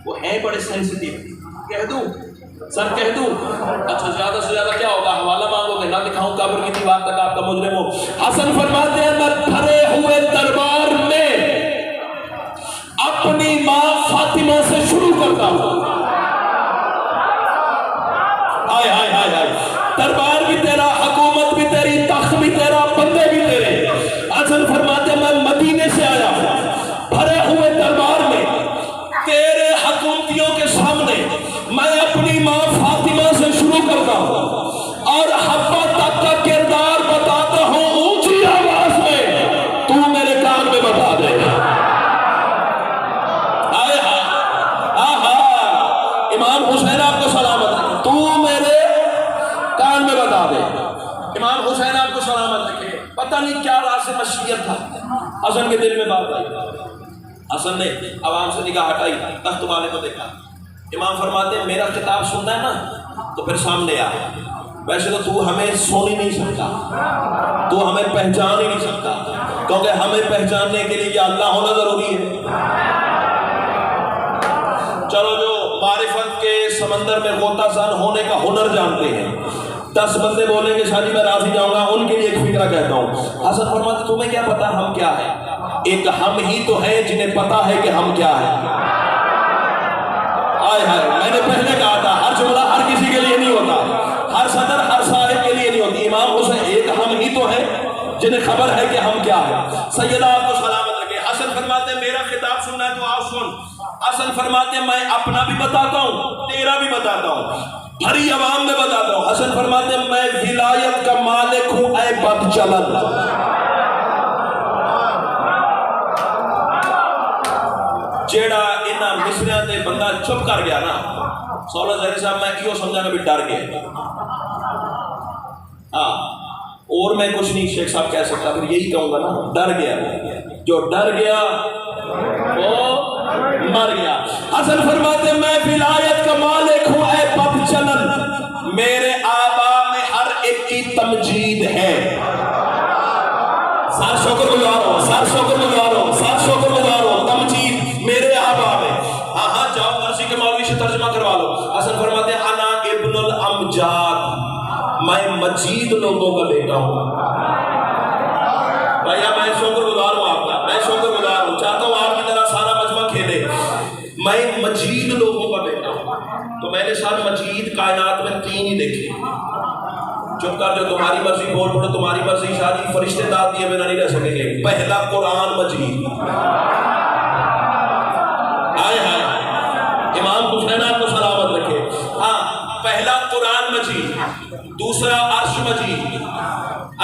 وہ ہیں بڑے سینسٹیو. کہہ دوں سر, کہہ دوں اچھا زیادہ سے زیادہ کیا ہوگا, حوالہ مانگو گے, نہ دکھاؤں قبر کی دیوار تک آپ کا مجرم ہو. حسن فرماتے ہیں میں بھرے ہوئے دربار میں اپنی ماں فاطمہ سے شروع کرتا ہوں. ہائے ہائے ہائے ہائے, دربار بھی تیرا, حکومت بھی تیری, تخت بھی تیرا, بندے بھی تیرے. حسن فرماتے ہیں میں مدینے سے آیا ہوں بھرے ہوئے دربار میں تیرے حکومتیوں کے سامنے میں اپنی ماں فاطمہ سے شروع کرتا ہوں اور حبہ تک کا کردار بتاتا ہوں اونچی آواز میں. تو میرے کان میں بتا دے. آئے امام حسین آپ کو سلامت ہے. تو میرے کان میں بتا دے. امام حسین آپ کو سلامت رکھے. پتہ نہیں کیا راز مشیت تھا, حسن کے دل میں بات آئی. حسن نے عوام سے نگاہ ہٹائی, تخت والے کو دیکھا. امام فرماتے ہیں میرا خطاب سننا ہے نا تو پھر سامنے آ. ویسے تو ہمیں سن ہی نہیں سکتا, تو ہمیں پہچان ہی نہیں سکتا, کیونکہ ہمیں پہچاننے کے لیے اللہ ہونا ضروری ہے. چلو جو معرفت کے سمندر میں غوطہ زن ہونے کا ہنر جانتے ہیں, 10 بندے بولیں گے شادی میں راضی جاؤں گا, ان کے لیے ایک فکرہ کہتا ہوں. حسن فرماتے تمہیں کیا پتا ہم کیا ہے. ایک ہم ہی تو ہے جنہیں پتا ہے کہ ہم کیا ہے. آئے ہائے, میں نے پہلے کہا تھا ہر جملہ ہر کسی کے لیے نہیں ہوتا, ہر صدر ہر صاحب کے لیے نہیں ہوتی. امام حسین ایک ہم ہی تو ہے جنہیں خبر ہے کہ ہم کیا ہے. سیدہ آپ کو سلامت رکھے. حسن فرماتے ہیں میرا خطاب سننا ہے تو آپ سن. حسن فرماتے ہیں میں اپنا بھی بتاتا ہوں تیرا بھی بتاتا ہوں, بھری عوام میں بتاتا ہوں. حسن فرماتے ہیں میں ولایت کا مالک ہوں اے بد چلن. جیڑا انہاں مصریاں تے بندہ چپ کر گیا نا, سولہ زہری صاحب میں کیوں سمجھانا بھی ڈر گیا. ہاں اور میں کچھ نہیں شیخ صاحب کہہ سکتا, پھر یہی کہوں گا نا ڈر گیا. جو ڈر گیا وہ مر گیا. حسن فرماتے میں ولایت کا مالک ہوں اے بد چلن, میرے تمجید ہے. سر شکر گزار ہو، سر شکر گزار ہو، سر شکر گزار ہو. تمجید میرے آبا میں. ہاں ہاں جاؤ مرسی کے مولوی سے ترجمہ کروا لو. حسن فرماتے ہیں انا ابن الامجاد، میں مجید لوگوں کا بیٹا ہوں. بھیا میں شکر گزار ہوں آپ کا، میں شکر گزار ہوں. چاہتا ہوں آپ کی طرح سارا مجمع کھیلے. میں مجید لوگوں کا بیٹا ہوں. تو میں نے سر مجید کائنات میں 3 ہی دیکھے. چپ کر جو تمہاری مرضی بول پڑو، تمہاری مرضی شادی فرشتے داد دیے بنا نہیں رہ سکیں گے. پہلا قرآن مجید، آئے ہائے امام حسین آپ کو سلامت رکھے. ہاں پہلا قرآن مجید، دوسرا عرش مجید،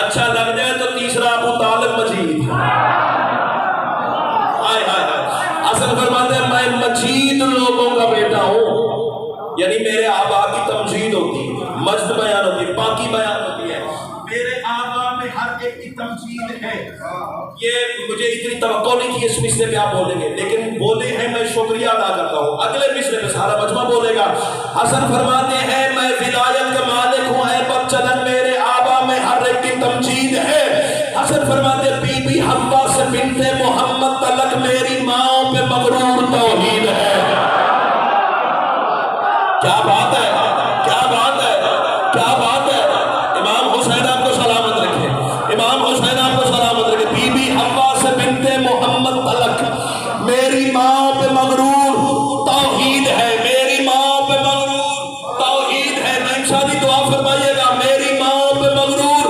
اچھا لگ جائے تو تیسرا ابو طالب مجید. آئے ہائے ہائے. اصل فرماتے ہیں میں مجید لوگوں کا بیٹا ہوں. یعنی میرے آبا کی تمجید ہوتی ہے، مجد بیان ہوتی ہے، پاکی بیان ہوتی ہے. میرے آبا میں ہر ایک کی تمجید ہے. یہ مجھے اتنی توقع نہیں تھی اس مصرے پہ آپ بولیں گے، لیکن بولے ہیں. میں شکریہ ادا کرتا ہوں. اگلے مصرے پہ سارا مجمع بولے گا. حسن فرماتے ہیں میں ولایت کا مالک ہوں، اے بچلن میرے آبا میں ہر ایک کی تمجید ہے. حسن فرماتے بی بی حوا سے بنت محمد تلک میری ماں پہ مغرور توحید ہے. کیا بات ہے، کیا بات ہے، کیا بات ہے. امام حسین آپ کو سلامت رکھے، امام حسین آپ کو سلامت رکھے. بی بی حوا سے بنت محمد تلک میری ماں پہ مغرور توحید ہے، میری ماں پہ مغرور توحید ہے. نعیم شادی دعا فرمائیے گا، میری ماں پہ مغرور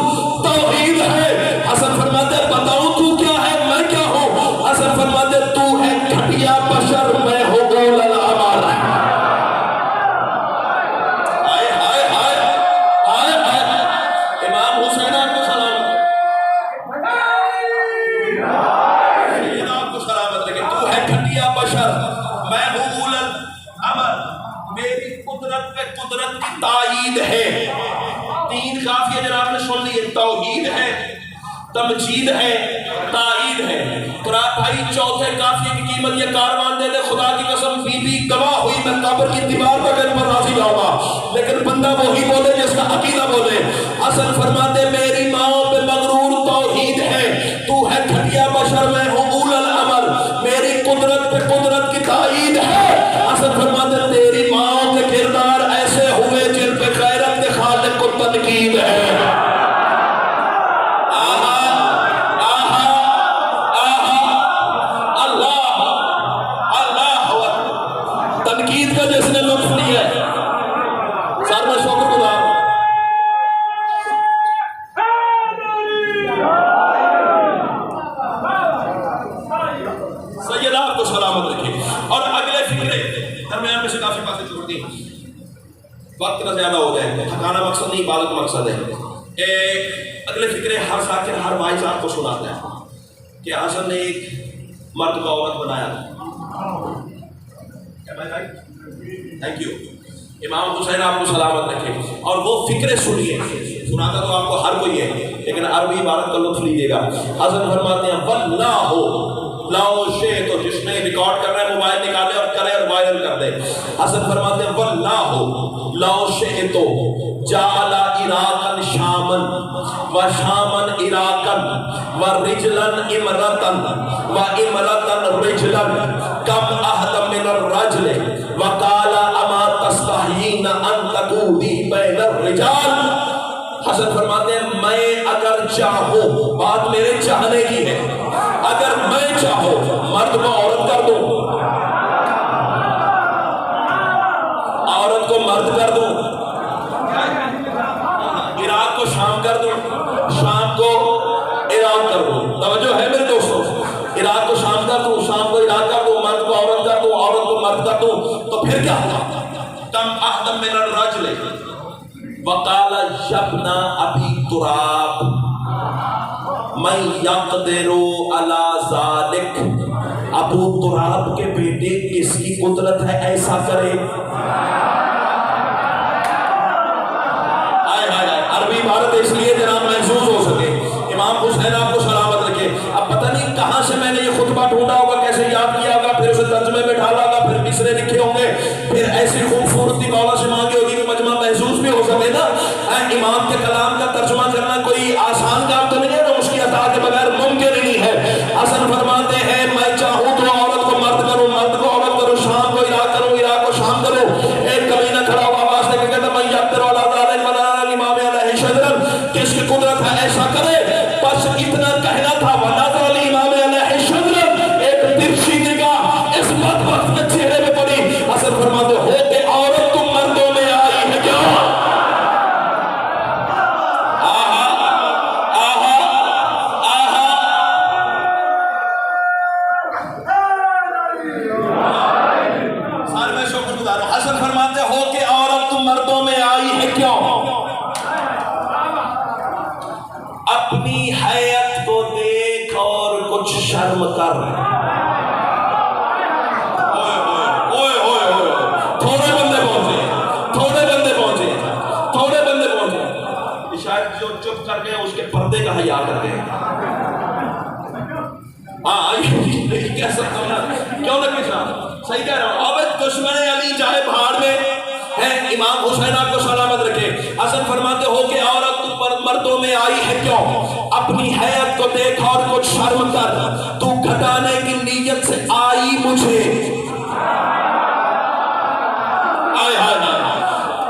توحید ہے. حسن فرماتے بتاؤں تو کیا ہے، میں کیا ہوں. حسن فرماتے تو ہے گھٹیا بشر، میں ہوں اول العمر. تائید ہے. 3 کافیہ جناب نے سن لیے. توحید ہے، تمجید ہے، تائید ہے. بھائی چوتھے کافیہ کی قیمت یہ کاروان دے دے. خدا کی قسم بی بی گواہ ہوئی میں قبر کی دیوار پر میرے پر راضی جاؤں گا، لیکن بندہ وہی بولے جس کا عقیدہ بولے. حسن فرماتے میری ماں پہ مغرور توحید ہے، تو ہے گھٹیا بشر، میں ہوں اول الامر. میری قدرت پہ قدرت کی تائید ہے. حسن فرماتے تیری ماں کے کردار ایسے ہوئے جن پہ غیرت کے خالق کو تنقید ہے. تنقید کا جس نے لطف لیا ہے، سر میں شکر گزار ہوں. سید آپ کو سلامت رکھے. اور اگلے فکرے درمیان میں سے کافی باتیں چھوڑ دی، وقت نہ زیادہ ہو جائے. تھکانا مقصد نہیں، عبادت مقصد ہے. اگلے فکرے ہر ذاکر ہر بھائی آپ کو سناتا ہے کہ حسن نے ایک مرد کو عورت بنایا. Thank you. امام حسین آپ کو سلامت رکھے. اور وہ فکرے سنیے، سناتا تو آپ کو ہر کوئی ہے، لیکن عربی عبارت کا لطف لیجیے گا. حضرت فرماتے ہیں واللہ لاؤ شے، تو جس میں ریکارڈ کر رہے ہیں موبائل نکالے اور کرے اور وائرل کر دے. حضرت فرماتے ہیں واللہ لاؤ شے تو جعل عراقا شامن و شامن عراقا و رجلا امرتن و امرتن رجلا کم احد من الرجل وقال اما تستحیین ان تقودی بین الرجال. حسن فرماتے ہیں میں اگر چاہوں، بات میرے چاہنے کی ہے، اگر میں چاہوں مرد کو عورت کر دوں، عورت کو مرد کر دوں، عراق کو شام کر دوں، شام کو عراق کر دوں. توجہ ہے میرے دوستوں، عراق کو شام کر دوں، شام کو عراق کر دوں، مرد کو عورت کر دوں، عورت کو مرد کر دوں، تو پھر کیا ہوگا؟ کم احد من الرجل وقال یبنا ابی تراب من یقدر علی ذلک. ابو تراب کے بیٹے کس کی قدرت ہے ایسا کرے؟ عربی عبارت اس لیے جناب محسوس ہو سکے. امام حسین آپ کو سلامت رکھے. اب پتہ نہیں کہاں سے میں نے یہ خطبہ ڈھونڈا ہوگا، کیسے یاد کیا ہوگا، پھر اسے ترجمے میں ڈالا ہوگا، پھر مصرے لکھے ہوں گے، پھر ایسی خوبصورتی مولا سے مانگی ہوگی کہ مجمع محسوس بھی ہو سکے نا. امام کے کلام کا ترجمہ اس کی قدرت ہے ایسا کرے، بس اتنا کہنا تھا۔ ونظر الامام علیہ شجرا، ایک ترچھی نگاہ اس بدبخت کے چہرے میں پڑی۔ حسن فرماتے ہو کہ عورت تم مردوں میں آئی ہے کیا؟ حسن فرماتے ہو کہ عورت تم مردوں میں آئی ہے کیوں؟ اپنی حیت کو دیکھ اور کچھ شرم کر۔ تھوڑے بندے پہنچے، شاید جو چپ کر گئے اس کے پردے کا حیا کر گئے۔ ہاں یہ کہہ سکتا ہوں نا، کیوں نہ کسا صحیح کہہ رہا ہوں۔ اب دشمن علی چاہے پہاڑ میں ہے، امام حسین آپ کو سلامت رکھے۔ حسن فرماتے ہو کہ عورت تم مردوں میں آئی ہے کیوں؟ اپنی حیت کو دیکھ اور کچھ شرم کر، تو گھٹانے کی نیت سے آئی مجھے۔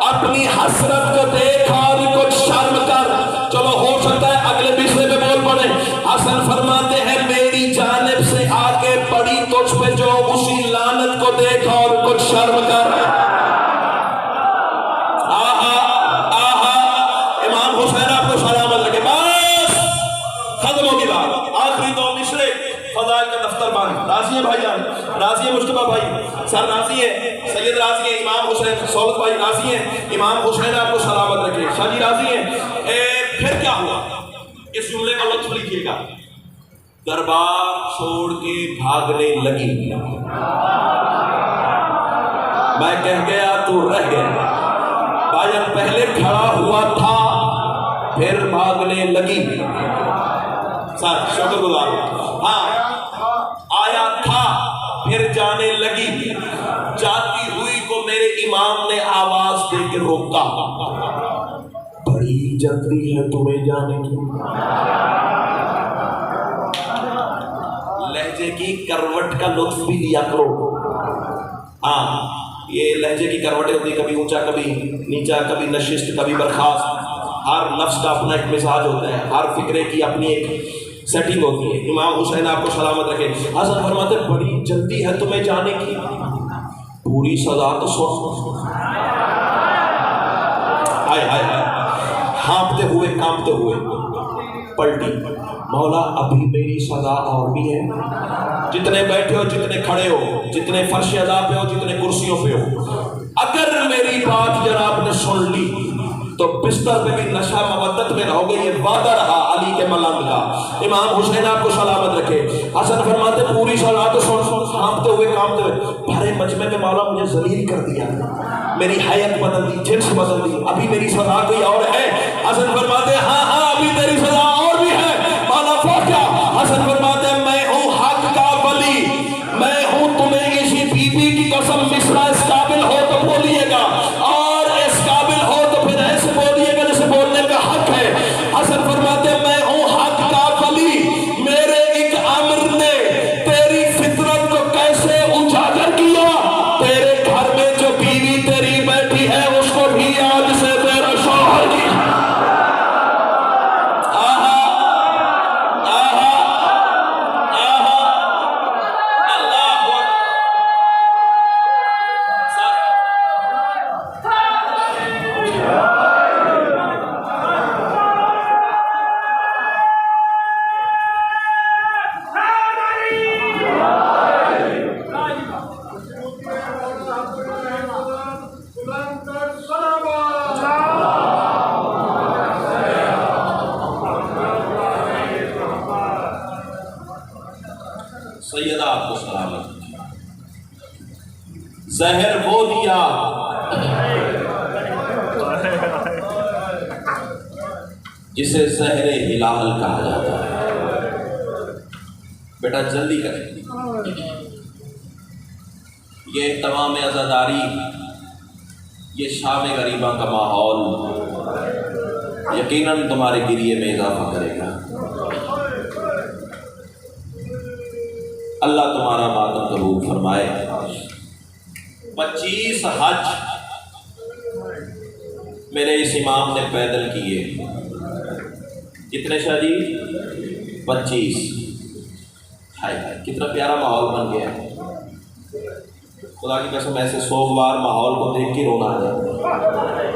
اپنی حسرت کو دیکھ اور کچھ شرم کر۔ چلو ہو سکتا ہے اگلے پچھلے پہ بول پڑے۔ حسن فرماتے ہیں میری جانب سے آ کے پڑی تجھ پہ جو، اسی لعنت کو دیکھ اور کچھ شرم کر۔ امام حسین آپ کو سلامت رکھے۔ بس ختم ہوگی بات، آخری دو مصرے فضائل کا دفتر بند۔ راضی ہے بھائی جان؟ راضی ہے مصطفیٰ بھائی؟ سر راضی ہے؟ سید راضی ہے؟ امام حسین سولت بھائی راضی ہیں؟ امام حسین آپ کو سلامت رکھے۔ شاہ جی راضی ہیں؟ پھر کیا ہوا؟ اس جملے کا لطف لیجیے گا۔ دربار چھوڑ کے بھاگنے لگی، میں کہہ گیا تو رہ گیا۔ بھائی پہلے کھڑا ہوا تھا پھر بھاگنے لگی۔ سر شکر گزار ہوں۔ ہاں آیا تھا پھر جانے لگی، جاتی ہوئی کو میرے امام نے آواز دے کے روکا، بڑی جلدی ہے تمہیں جانے کی۔ لہجے کی کروٹ کا لطف بھی لیا کرو۔ ہاں یہ لہجے کی کروٹیں ہوتی، کبھی اونچا کبھی نیچا، کبھی نشست کبھی برخاست۔ ہر نفس کا اپنا ایک مزاج ہوتا ہے، ہر فکرے کی اپنی ایک سیٹنگ ہوتی ہے۔ امام حسین آپ کو سلامت رکھے۔ حسن فرماتے بڑی جلدی ہے تمہیں جانے کی، پوری سزا تو سن۔ ہائے ہائے ہائے، ہانپتے ہوئے کانپتے ہوئے پلٹی، مولا ابھی میری سزا اور بھی ہے۔ جتنے بیٹھے ہو، جتنے کھڑے ہو، جتنے فرش ادا پہ ہو، جتنے کرسیوں پہ ہو، اگر میری بات جناب نے سن لی تو بستر پہ بھی نشہ مودت میں رہو گے۔ یہ وعدہ رہا علی کے ملنگ کا۔ امام حسین آپ کو سلامت رکھے۔ حسن فرماتے پوری سزا تو سن، کانپتے ہوئے کانپتے ہوئے، بھرے مجمع میں مولا مجھے ذلیل کر دیا، میری حیت بدل دی، جنس بدل دی، ابھی میری سزا کوئی اور ہے؟ حسن فرماتے ہاں ہاں ابھی تیری سزا اور بھی ہے۔ مولا پہنچا۔ حسن فرماتے میں ہوں حق کا ولی، میں ہوں، تمہیں اسی بی بی کی قسم مصرع اس قابل ہو تو بولیے گا، اور اس قابل ہو تو پھر ایسے بولیے گا جیسے بولنے کا حق ہے۔ حسن فرماتے میں ہوں حق کا ولی، میرے ایک امر نے تیری فطرت کو کیسے اجاگر کیا، تیرے گھر میں جو بیوی تیری بیٹھی ہے اس کو بھی آج سے تیرا شوہر کیا۔ سیدہ آپ کو سلامت، زہر وہ دیا جسے زہر ہلال کہا جاتا ہے۔ بیٹا جلدی کریں، یہ تمام عزاداری، یہ شام غریبہ کا ماحول یقیناً تمہارے گریے میں اضافہ کرے گا۔ اللہ تمہارا ماتم قبول فرمائے۔ 25 حج میرے اس امام نے پیدل کیے، کتنے شاہ جی؟ 25۔ ہائے ہائے کتنا پیارا ماحول بن گیا ہے، خدا کی قسم ایسے سوگوار ماحول کو دیکھ کے رونا آ جاتا ہے۔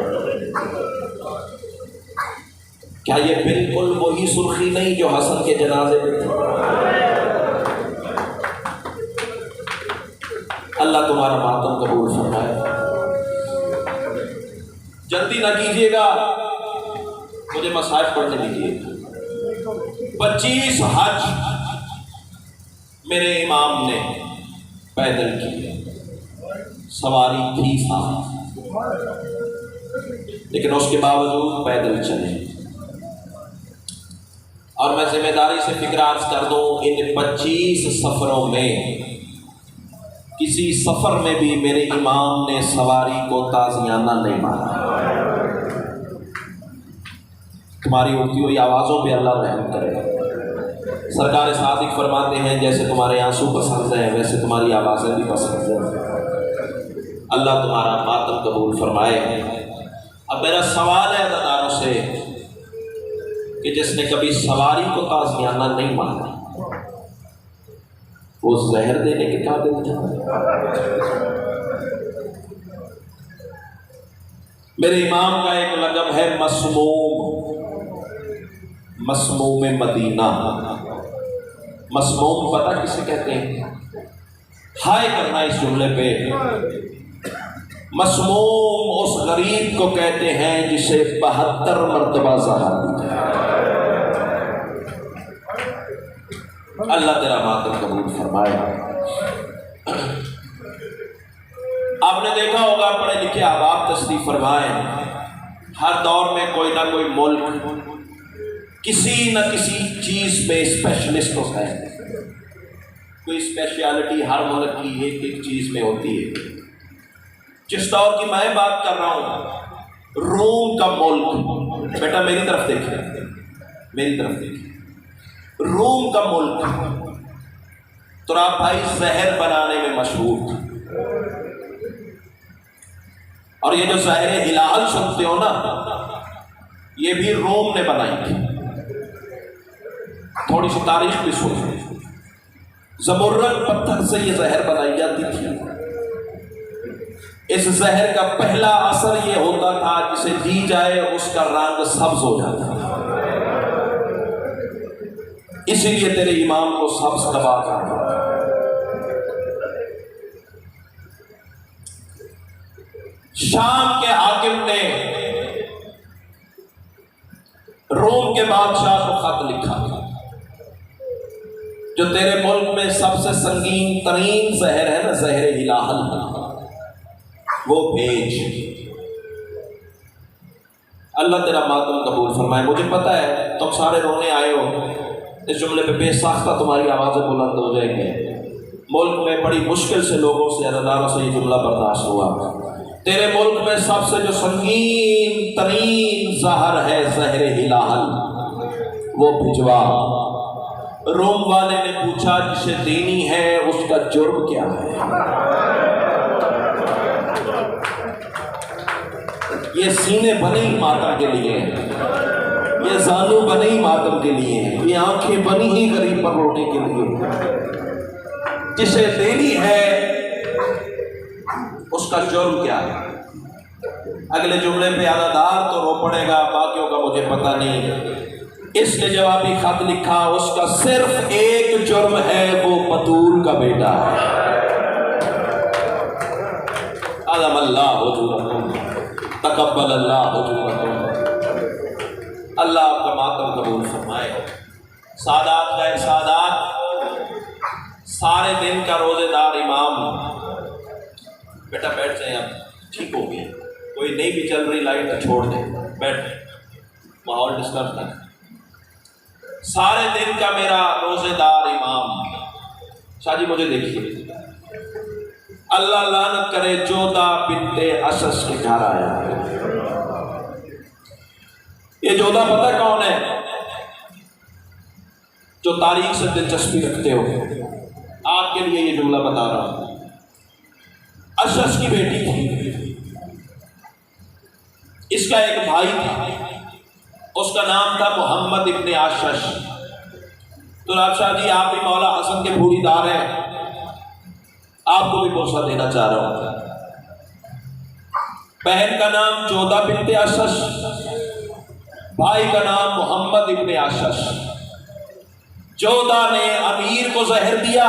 کیا یہ بالکل وہی سرخی نہیں جو حسن کے جنازے میں تھی؟ اللہ تمہارا ماتم قبول فرمائے۔ جلدی نہ کیجیے گا، مجھے مسائل پڑھنے دیجیے۔ 25 حج میرے امام نے پیدل کی، سواری تھی ساتھ، لیکن اس کے باوجود پیدل چلے۔ اور میں ذمہ داری سے فکر عرض کر دوں، ان 25 سفروں میں کسی سفر میں بھی میرے امام نے سواری کو تازیانہ نہیں مانا۔ تمہاری اٹھتی ہوئی آوازوں پہ اللہ رحم کرے۔ سرکار صادق فرماتے ہیں جیسے تمہارے آنسو پسند ہیں ویسے تمہاری آوازیں بھی پسند ہیں۔ اللہ تمہارا ماتم قبول فرمائے۔ اب میرا سوال ہے عزاداروں سے کہ جس نے کبھی سواری کو تازیانہ نہیں مانا، وہ زہر دینے کے قابل تھا؟ میرے امام کا ایک لقب ہے مسموم، مسموم مدینہ۔ مسموم پتہ کسے کہتے ہیں؟ ہائے کرنا اس جملے پہ۔ مسموم اس غریب کو کہتے ہیں جسے 72 مرتبہ زہر دی جائے۔ اللہ تیرا ماتم قبول فرمائے۔ آپ نے دیکھا ہوگا، پڑھے لکھے احباب تصدیق فرمائیں، ہر دور میں کوئی نہ کوئی ملک کسی نہ کسی چیز میں اسپیشلسٹ ہوتا ہے۔ کوئی اسپیشلٹی ہر ملک کی ایک ایک چیز میں ہوتی ہے۔ جس دور کی میں بات کر رہا ہوں، روم کا ملک، بیٹا میری طرف دیکھیں، میری طرف دیکھیں، روم کا ملک تراب بھائی زہر بنانے میں مشہور تھا۔ اور یہ جو زہر ہلال سنتے ہو نا، یہ بھی روم نے بنائی تھی۔ تھوڑی سی تاریخ بھی سنو، زمرد پتھر سے یہ زہر بنائی جاتی تھی۔ اس زہر کا پہلا اثر یہ ہوتا تھا جسے دی جائے اس کا رنگ سبز ہو جاتا تھا، اسی لیے تیرے امام کو سبز کباب کہا۔ شام کے حاکم نے روم کے بادشاہ کو خط لکھا، جو تیرے ملک میں سب سے سنگین ترین زہر ہے نا، زہر ہلال، وہ بھیج۔ اللہ تیرا ماتم قبول فرمائے۔ مجھے پتا ہے تم سارے رونے آئے ہو، اس جملے پہ بے ساختہ تمہاری آوازیں بلند ہو جائیں گی۔ ملک میں بڑی مشکل سے لوگوں سے، عزاداروں سے یہ جملہ برداشت ہوا۔ تیرے ملک میں سب سے جو سنگین ترین زہر ہے، زہر ہلال، وہ بھجوا۔ روم والے نے پوچھا جسے دینی ہے اس کا جرم کیا ہے؟ یہ سینے بنے ہی ماتم کے لیے ہیں، یہ زانو بنے ہی ماتم کے لیے ہیں، یہ آنکھیں بنی ہی غریب پر رونے کے لیے۔ جسے دینی ہے اس کا جرم کیا ہے؟ اگلے جملے پہ عزادار تو رو پڑے گا، باقیوں کا مجھے پتہ نہیں۔ اس نے جوابی خط لکھا، اس کا صرف ایک جرم ہے، وہ بطول کا بیٹا ہے۔ عظم اللہ اجورکم، تقبل اللہ اجورکم۔ اللہ آپ کا ماتم قبول فرمائے۔ سادات غیر سادات، سارے دن کا روزے دار امام، بیٹا بیٹھ جائیں، اب ٹھیک ہو گیا، کوئی نہیں بھی چل رہی لائٹ تو چھوڑ دیں، بیٹھ، ماحول ڈسٹرب نہ۔ سارے دن کا میرا روزے دار امام، شاہ جی مجھے دیکھیے، اللہ لعنت کرے جودہ بنت اشش کے گھر آیا۔ یہ جودہ پتہ کون ہے؟ جو تاریخ سے دلچسپی رکھتے ہو، آپ کے لیے یہ جملہ بتا رہا ہوں۔ اشش کی بیٹی تھی، اس کا ایک بھائی تھا، اس کا نام تھا محمد ابن آشش۔ تو شاہ جی آپ بھی مولا حسن کے پھوڑی دار ہیں، آپ کو بھی بوسہ دینا چاہ رہا ہوں۔ بہن کا نام جودہ بنت آشش، بھائی کا نام محمد ابن آشش۔ جودہ نے امیر کو زہر دیا،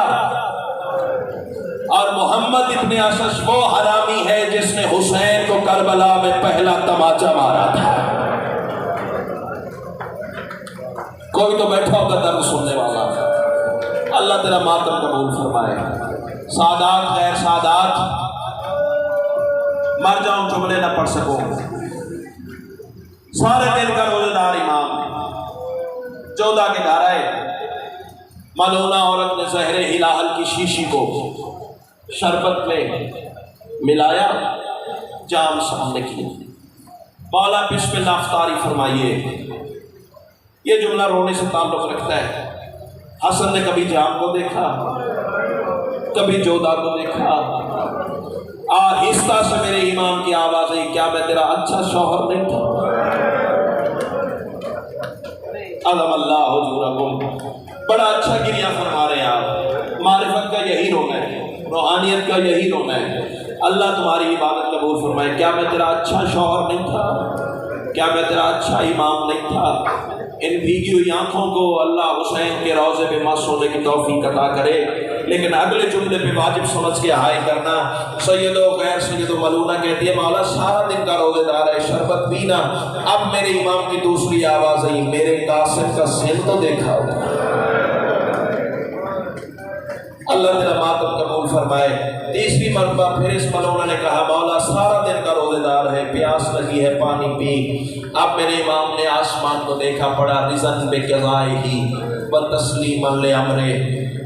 اور محمد ابن آشش وہ حرامی ہے جس نے حسین کو کربلا میں پہلا تماچا مارا تھا۔ کوئی تو بیٹھا ہوگا درد سننے والا، اللہ تیرا ماتم قبول فرمائے۔ سادات غیر سادات، مر جاؤں جملے نہ پڑھ سکوں۔ سارے دن کا روزہ دار امام جودہ کے گھر آئے، ملونہ عورت نے زہر ہلاہل کی شیشی کو شربت میں ملایا، جام سامنے کیا۔ مولا بسم اللہ افطاری فرمائیے۔ یہ جملہ رونے سے تعلق رکھتا ہے۔ حسن نے کبھی جام کو دیکھا، کبھی جودہ کو دیکھا۔ آہستہ سے میرے امام کی آواز آئی، کیا میں تیرا اچھا شوہر نہیں تھا؟ عظم اللہ حضورکم۔ بڑا اچھا گریہ فرما رہے ہیں آپ۔ معرفت کا یہی رونا ہے، روحانیت کا یہی رونا ہے۔ اللہ تمہاری عبادت قبول فرمائے۔ کیا میں تیرا اچھا شوہر نہیں تھا؟ کیا میں تیرا اچھا امام نہیں تھا؟ ان بھیگی ہوئی آنکھوں کو اللہ حسین کے روضے پہ مست ہونے کی توفیق عطا کرے۔ لیکن اگلے جملے پہ واجب سمجھ کے ہائے کرنا۔ سید و غیر سید و ملونہ کہتی ہے، مولا سارا دن کا روزے دار ہے، شربت پینا۔ اب میرے امام کی دوسری آواز آئی، میرے قاسم کا سن تو دیکھا ہوگا۔ اللہ تیرا ماتم قبول فرمائے۔ تیسری مرتبہ پھر اس ملونہ نے کہا، مولا سارا دن کا روزے دار ہے، پیاس لگی ہے، پانی پی۔ اب میرے امام نے آسمان کو دیکھا، پڑا رزن بے قضائہی و تسلیما لامرہ۔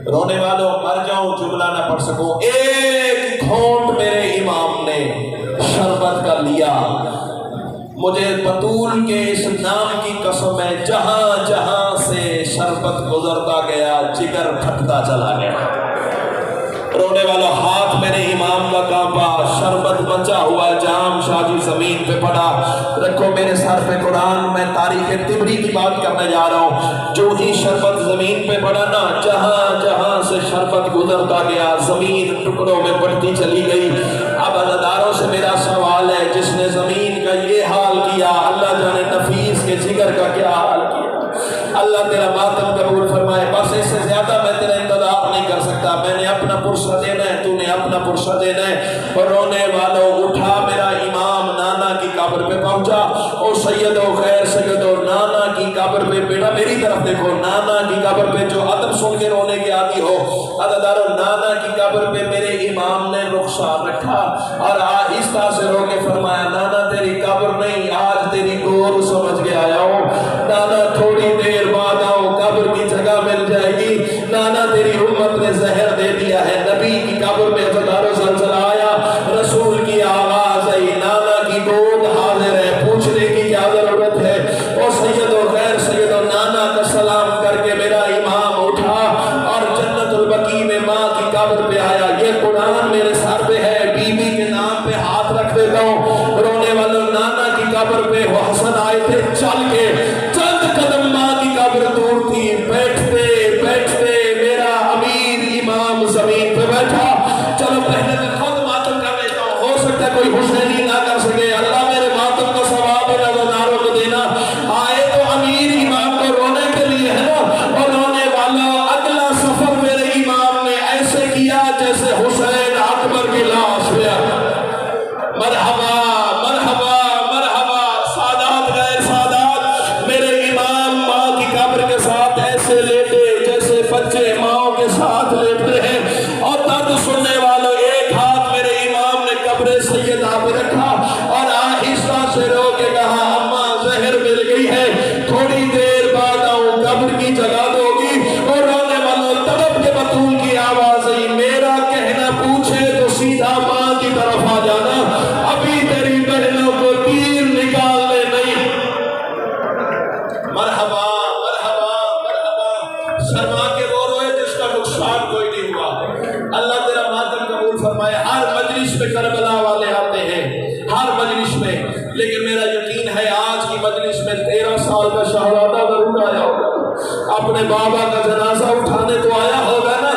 رونے والوں مر جاؤں جملہ نہ پڑھ سکوں، ایک گھونٹ میرے امام نے شربت کا لیا۔ مجھے بطول کے اس نام کی قسم ہے، جہاں جہاں سے شربت گزرتا گیا جگر پھٹتا چلا گیا۔ رونے والا ہاتھ میرے امام کا کانپا، شربت بچا ہوا جام شاہ جی زمین پہ پڑا۔ رکھو میرے سر پہ قرآن، میں تاریخ طبری کی بات کرنے جا رہا ہوں۔ جو ہی شربت زمین پہ پڑا نا، جہاں جہاں سے شربت گزرتا گیا زمین ٹکڑوں میں بٹتی چلی گئی۔ اب عزاداروں سے میرا سوال ہے، جس نے زمین کا یہ حال کیا، اللہ جانے نفیس کے جگر کا کیا حال کیا۔ اللہ تیرا ماتم قبول فرمائے۔ بس اس سے زیادہ میں تیرا انتظار نہیں کر سکتا، میں نے اپنا پرسہ دینا ہے، تو نے اپنا پرسہ دینا ہے۔ اور رونے والوں اٹھا، میرا امام نانا کی قبر پہ پہنچا۔ او سید و خیر سید و نانا کی قبر پہ، بیٹا میری طرف دیکھو، نانا کی قبر پہ جو ادب سن کے رونے کے عادی ہو، عزادارو نانا کی قبر پہ میرے امام نے رخسار رکھا اور آہستہ سے رو کے فرمایا، نانا تیری قبر نہیں، آج تیری گور سمجھ کے آیا ہوں۔ نانا تھوڑی دیر بعد آؤ، قبر کی جگہ مل جائے گی۔ نانا تیری امت نے زہر دے دیا ہے۔ نبی کی قبر میں عزادارو زلزلہ آیا، رسول کی آواز آئی، نانا کی گود حاضر ہے، پوچھنے کی کیا ضرورت ہے؟ او سید و خیر سید و نانا کا سلام کر کے میرا امام اٹھا اور جنت البقیع میں ماں کی قبر پہ آیا۔ یہ قرآن میرے سر پہ ہے، بی بی کے نام پہ ہاتھ رکھ دیتا ہوں۔ رونے والوں نانا کی قبر پہ وہ حسن آئے تھے چل کے، چند قدم ماں کی قبر دور تھی، بیٹھتے بیٹھتے میرا امیر امام زمین پہ بیٹھا۔ چلو پہلے میں خود ماتم کر لیتا ہوں، ہو سکتا ہے کوئی حسینی نہ کر سکے، اللہ میرے ماتم کا ثواب عزاداروں کو دینا۔ آئے تو امیر امام کو رونے کے لیے ہے نا، اور رونے والا اگلا سفر میرے امام نے ایسے کیا جیسے حسین اکبر کی لاش پہ۔ مرحبا مرحبا مرحبا، سادات غیر سادات، میرے کی مجلس میں 13 سال کا شہزادہ ضرور آیا ہوگا، اپنے بابا کا جنازہ اٹھانے تو آیا ہوگا نا۔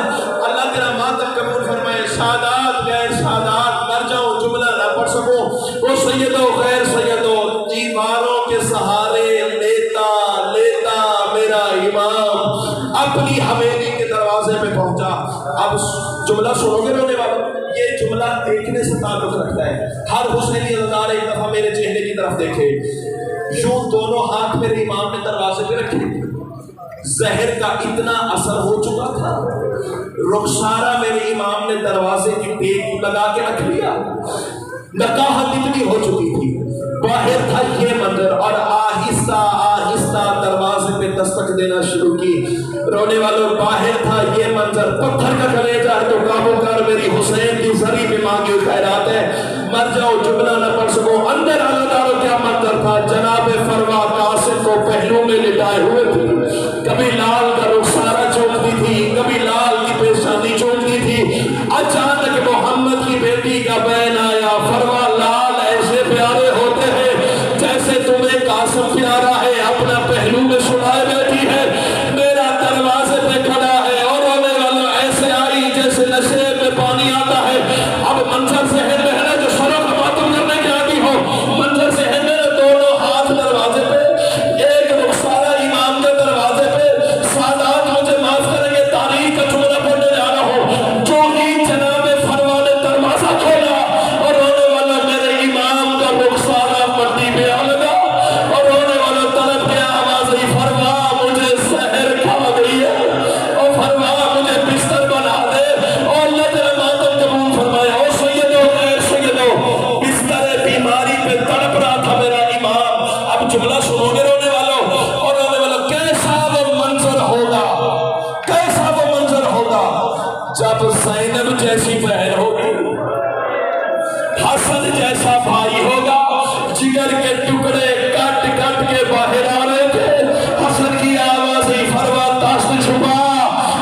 اللہ تیرا ماتم قبول فرمائے۔ سادات غیر سادات مر جاؤں جملہ نہ پڑھ سکوں، وہ سیدو غیر سیدو دیواروں کے سہارے لیتا لیتا میرا امام اپنی حویلی کے دروازے پہ پہنچا۔ اب جملہ سنو گے رونے والوں، یہ جملہ دیکھنے سے تعلق رکھتا ہے۔ ہر حسینی عزادار ایک دفعہ میرے چہرے کی طرف دیکھے، یوں دونوں ہاتھ میرے امام نے دروازے پہ رکھے، زہر کا اتنا اثر ہو چکا تھا، رخسارہ میرے امام نے دروازے کی ٹیپ لگا کے رکھ لیا، نقاہت اتنی ہو چکی تھی۔ باہر تھا یہ منظر اور آہستہ آہستہ دروازے پہ دستک دینا شروع کی۔ رونے والوں باہر تھا یہ منظر، پتھر کا کلیجہ تو قابو کر، میری حسین کی زری پہ مانگی خیرات ہے، مر جاؤ جملہ نہ پڑھ سکو۔ اندر عزاداروں کیا منظر تھا، جناب فروا قاسم کو پہلو میں لٹائے ہوئے تھے، کبھی لال کا رخسارہ چومتی تھی، کبھی لال کی پیشانی چومتی تھی۔ اچانک محمد کی بیٹی کا بین آیا، فرما لال ایسے پیارے ہوتے ہیں جیسے تمہیں قاسم پیارا ہے، اپنا پہلو میں سلائے بیٹھی ہے، میرا دروازے پہ کھڑا ہے اور رونے والا ایسے آئی جیسے نشے میں پانی آتا ہے۔ اب منظر سے ہے بہنا جو سروں کا ماتم کرنے کے آتی ہو، منظر سے ہے میرے دونوں ہاتھ دروازے پہ، ایک رخسارہ امام کے دروازے پہ۔ سادات مجھے معاف کریں گے، تاریخ کا جملہ پڑھنے جا رہا ہوں، جو ہی جناب فروا نے دروازہ کھولا اور رونے والا میرے امام کا رخسارہ مٹی پہ آ لگا اور رونے والا طلب کے آواز ہی، فروا مجھے سحر کھا گئی ہے اور فروا مجھے بستر بنا دے اور اللہ تیرا ماتم قبول فرمائے۔ او سیدو غیر سیدو بستر بیماری پہ تڑپ رہا تھا میرا امام۔ اب جملہ سنو گے رونے والوں، اور رونے والوں کیسا وہ منظر ہوگا، کیسا وہ منظر ہوگا جب زینب جیسی بہن ہوگی، حسن جیسا بھائی ہوگا، جگر کے ٹکڑے کٹ کٹ کے باہر آ رہے تھے، حسن کی آواز ہی، فروا دست چھپا،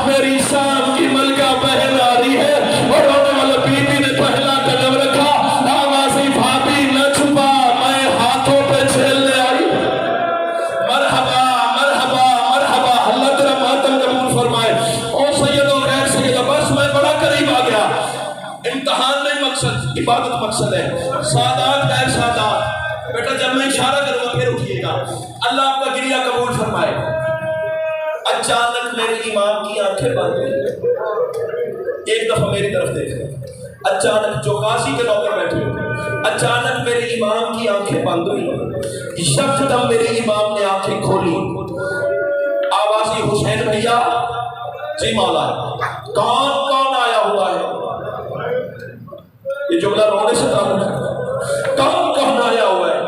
میری شام کی ملکہ بہن آ رہی ہے اور رونے والا بی بی نے پہلا قدم رکھا، آواز ہی، بھابھی نہ چھپا، میں ہاتھوں پہ چھیلنے آئی۔ مرحبا مرحبا مرحبا، اللہ تیرا ماتم قبول فرمائے۔ او سیدو غیر سیدو، بس میں بڑا قریب آ گیا، امتحان نہیں مقصد، عبادت مقصد ہے۔ سادات غیر سادات، بیٹا جب میں اشارہ کروں گا پھر اٹھیے گا، اللہ آپ کا گریہ قبول فرمائے۔ اچانک میرے امام کی آنکھیں بند ہوئی، ایک دفعہ میری طرف دیکھیں، اچانک جو قاضی کے نوکر بیٹھے ہوئے، اچانک میرے امام کی آنکھیں بند ہوئی، یکدم میرے امام نے آنکھیں کھولی، آواز ہی، حسین بھیا، جی مولا، کون آیا ہوا ہے؟ یہ جملہ رونے سے تعلق ہے، کون آیا ہوا ہے؟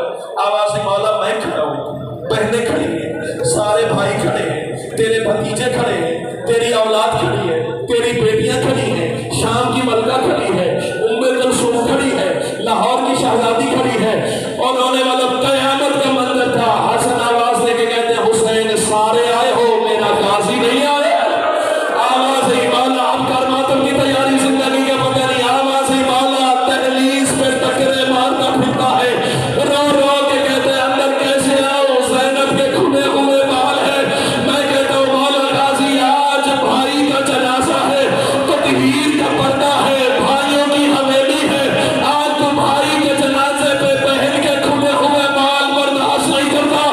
آواز ہی، مولا میں کھڑا ہوں، بہنیں کھڑی ہیں، سارے بھائی کھڑے ہیں، تیرے بھتیجے کھڑے ہیں، تیری اولاد کھڑی ہے، تیری بیٹیاں کھڑی ہیں، شام کی ملکہ کھڑی ہے، ام کلثوم کھڑی ہے، لاہور کی شہزادی کھڑی ہے، اور رونے والا قیامت کا منظر تھا۔ حسن آواز لے کے کہتے ہیں، حسین سارے آئے ہو، میرا غازی نہیں آئے؟ آواز ہی، مولا آپ کا ماتم کی تیاری زندگی کا پتہ نہیں، آواز ہی، مولا تہلیز پہ ٹکرے مارتا پھرتا ہے، رو رو کے کہتے ہیں، اندر کیسے آؤ؟ زینب کے کھلے ہوئے بال ہیں، میں کہتا ہوں مولا غازی آج بھائی کا جنازہ ہے، تطہیر کا پردہ ہے، بھائیوں کی حویلی ہے، آج تو بھائی کے جنازے پہ بہن کے کھلے ہوئے بال برداشت نہیں کرتا۔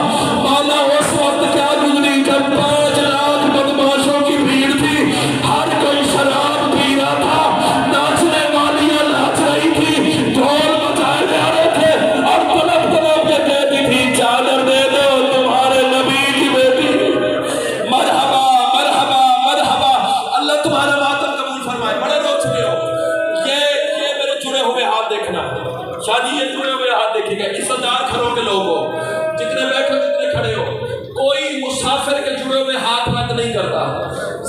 مولا اس وقت کیا گزری جب 5 لاکھ بدماشوں کی بھیڑ تھی، ہر کوئی شراب پی رہا تھا، ناچنے والیاں ناچ رہی تھی، ڈھول بجائے جا رہے تھے اور طلب طلب کے کہتی تھی، چادر دے دو تمہارے نبی کی بیٹی۔ مرحبا مرحبا مرحبا، اللہ تمہارا ماتم قبول فرمائے۔ بڑے رو چکے ہو، یہ میرے جڑے ہوئے ہاتھ دیکھنا، شادی یہ جڑے ہوئے ہاتھ دیکھے گا، عزتدار گھروں کے لوگ ہو، جتنے بیٹھے جتنے کھڑے ہو، کوئی مسافر کے جڑے ہوئے ہاتھ رد نہیں کرتا۔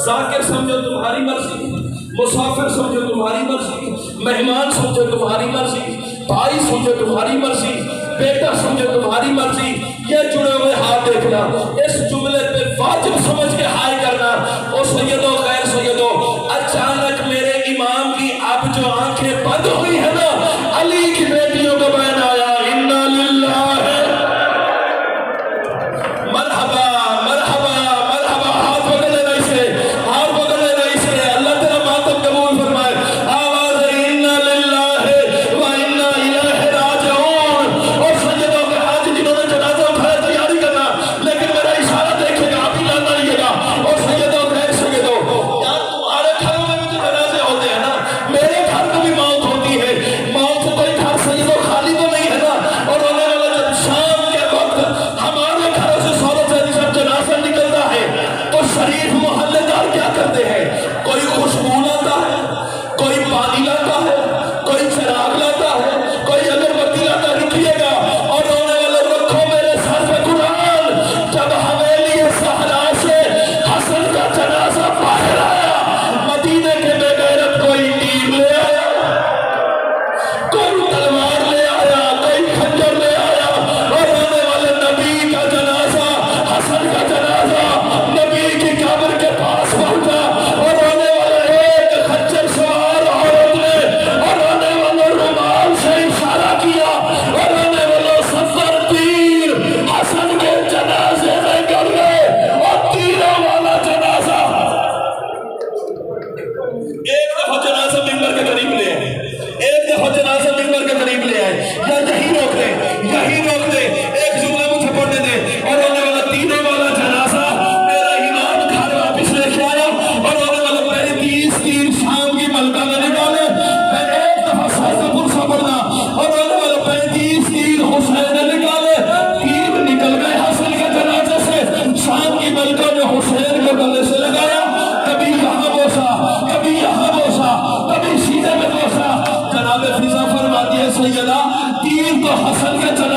ذاکر سمجھو تمہاری مرضی، مسافر سمجھو تمہاری مرضی، مہمان سمجھو تمہاری مرضی، بھائی سمجھو تمہاری مرضی، بیٹا سمجھو تمہاری مرضی، یہ جڑے ہوئے ہاتھ دیکھنا، اس جملے پہ واجب سمجھ کے ہائے کرنا۔ او سیدو غیر سیدو، اچانک میرے امام کی اب جو آنکھیں بند ہوئی ہے نا، علی کی بیٹیوں کا بین آیا، انا للہ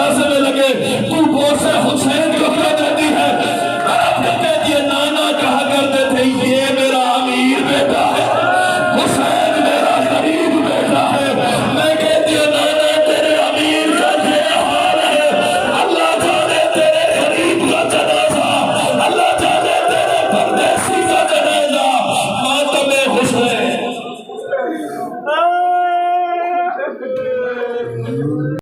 نازلنے لگے تو گوشے حسین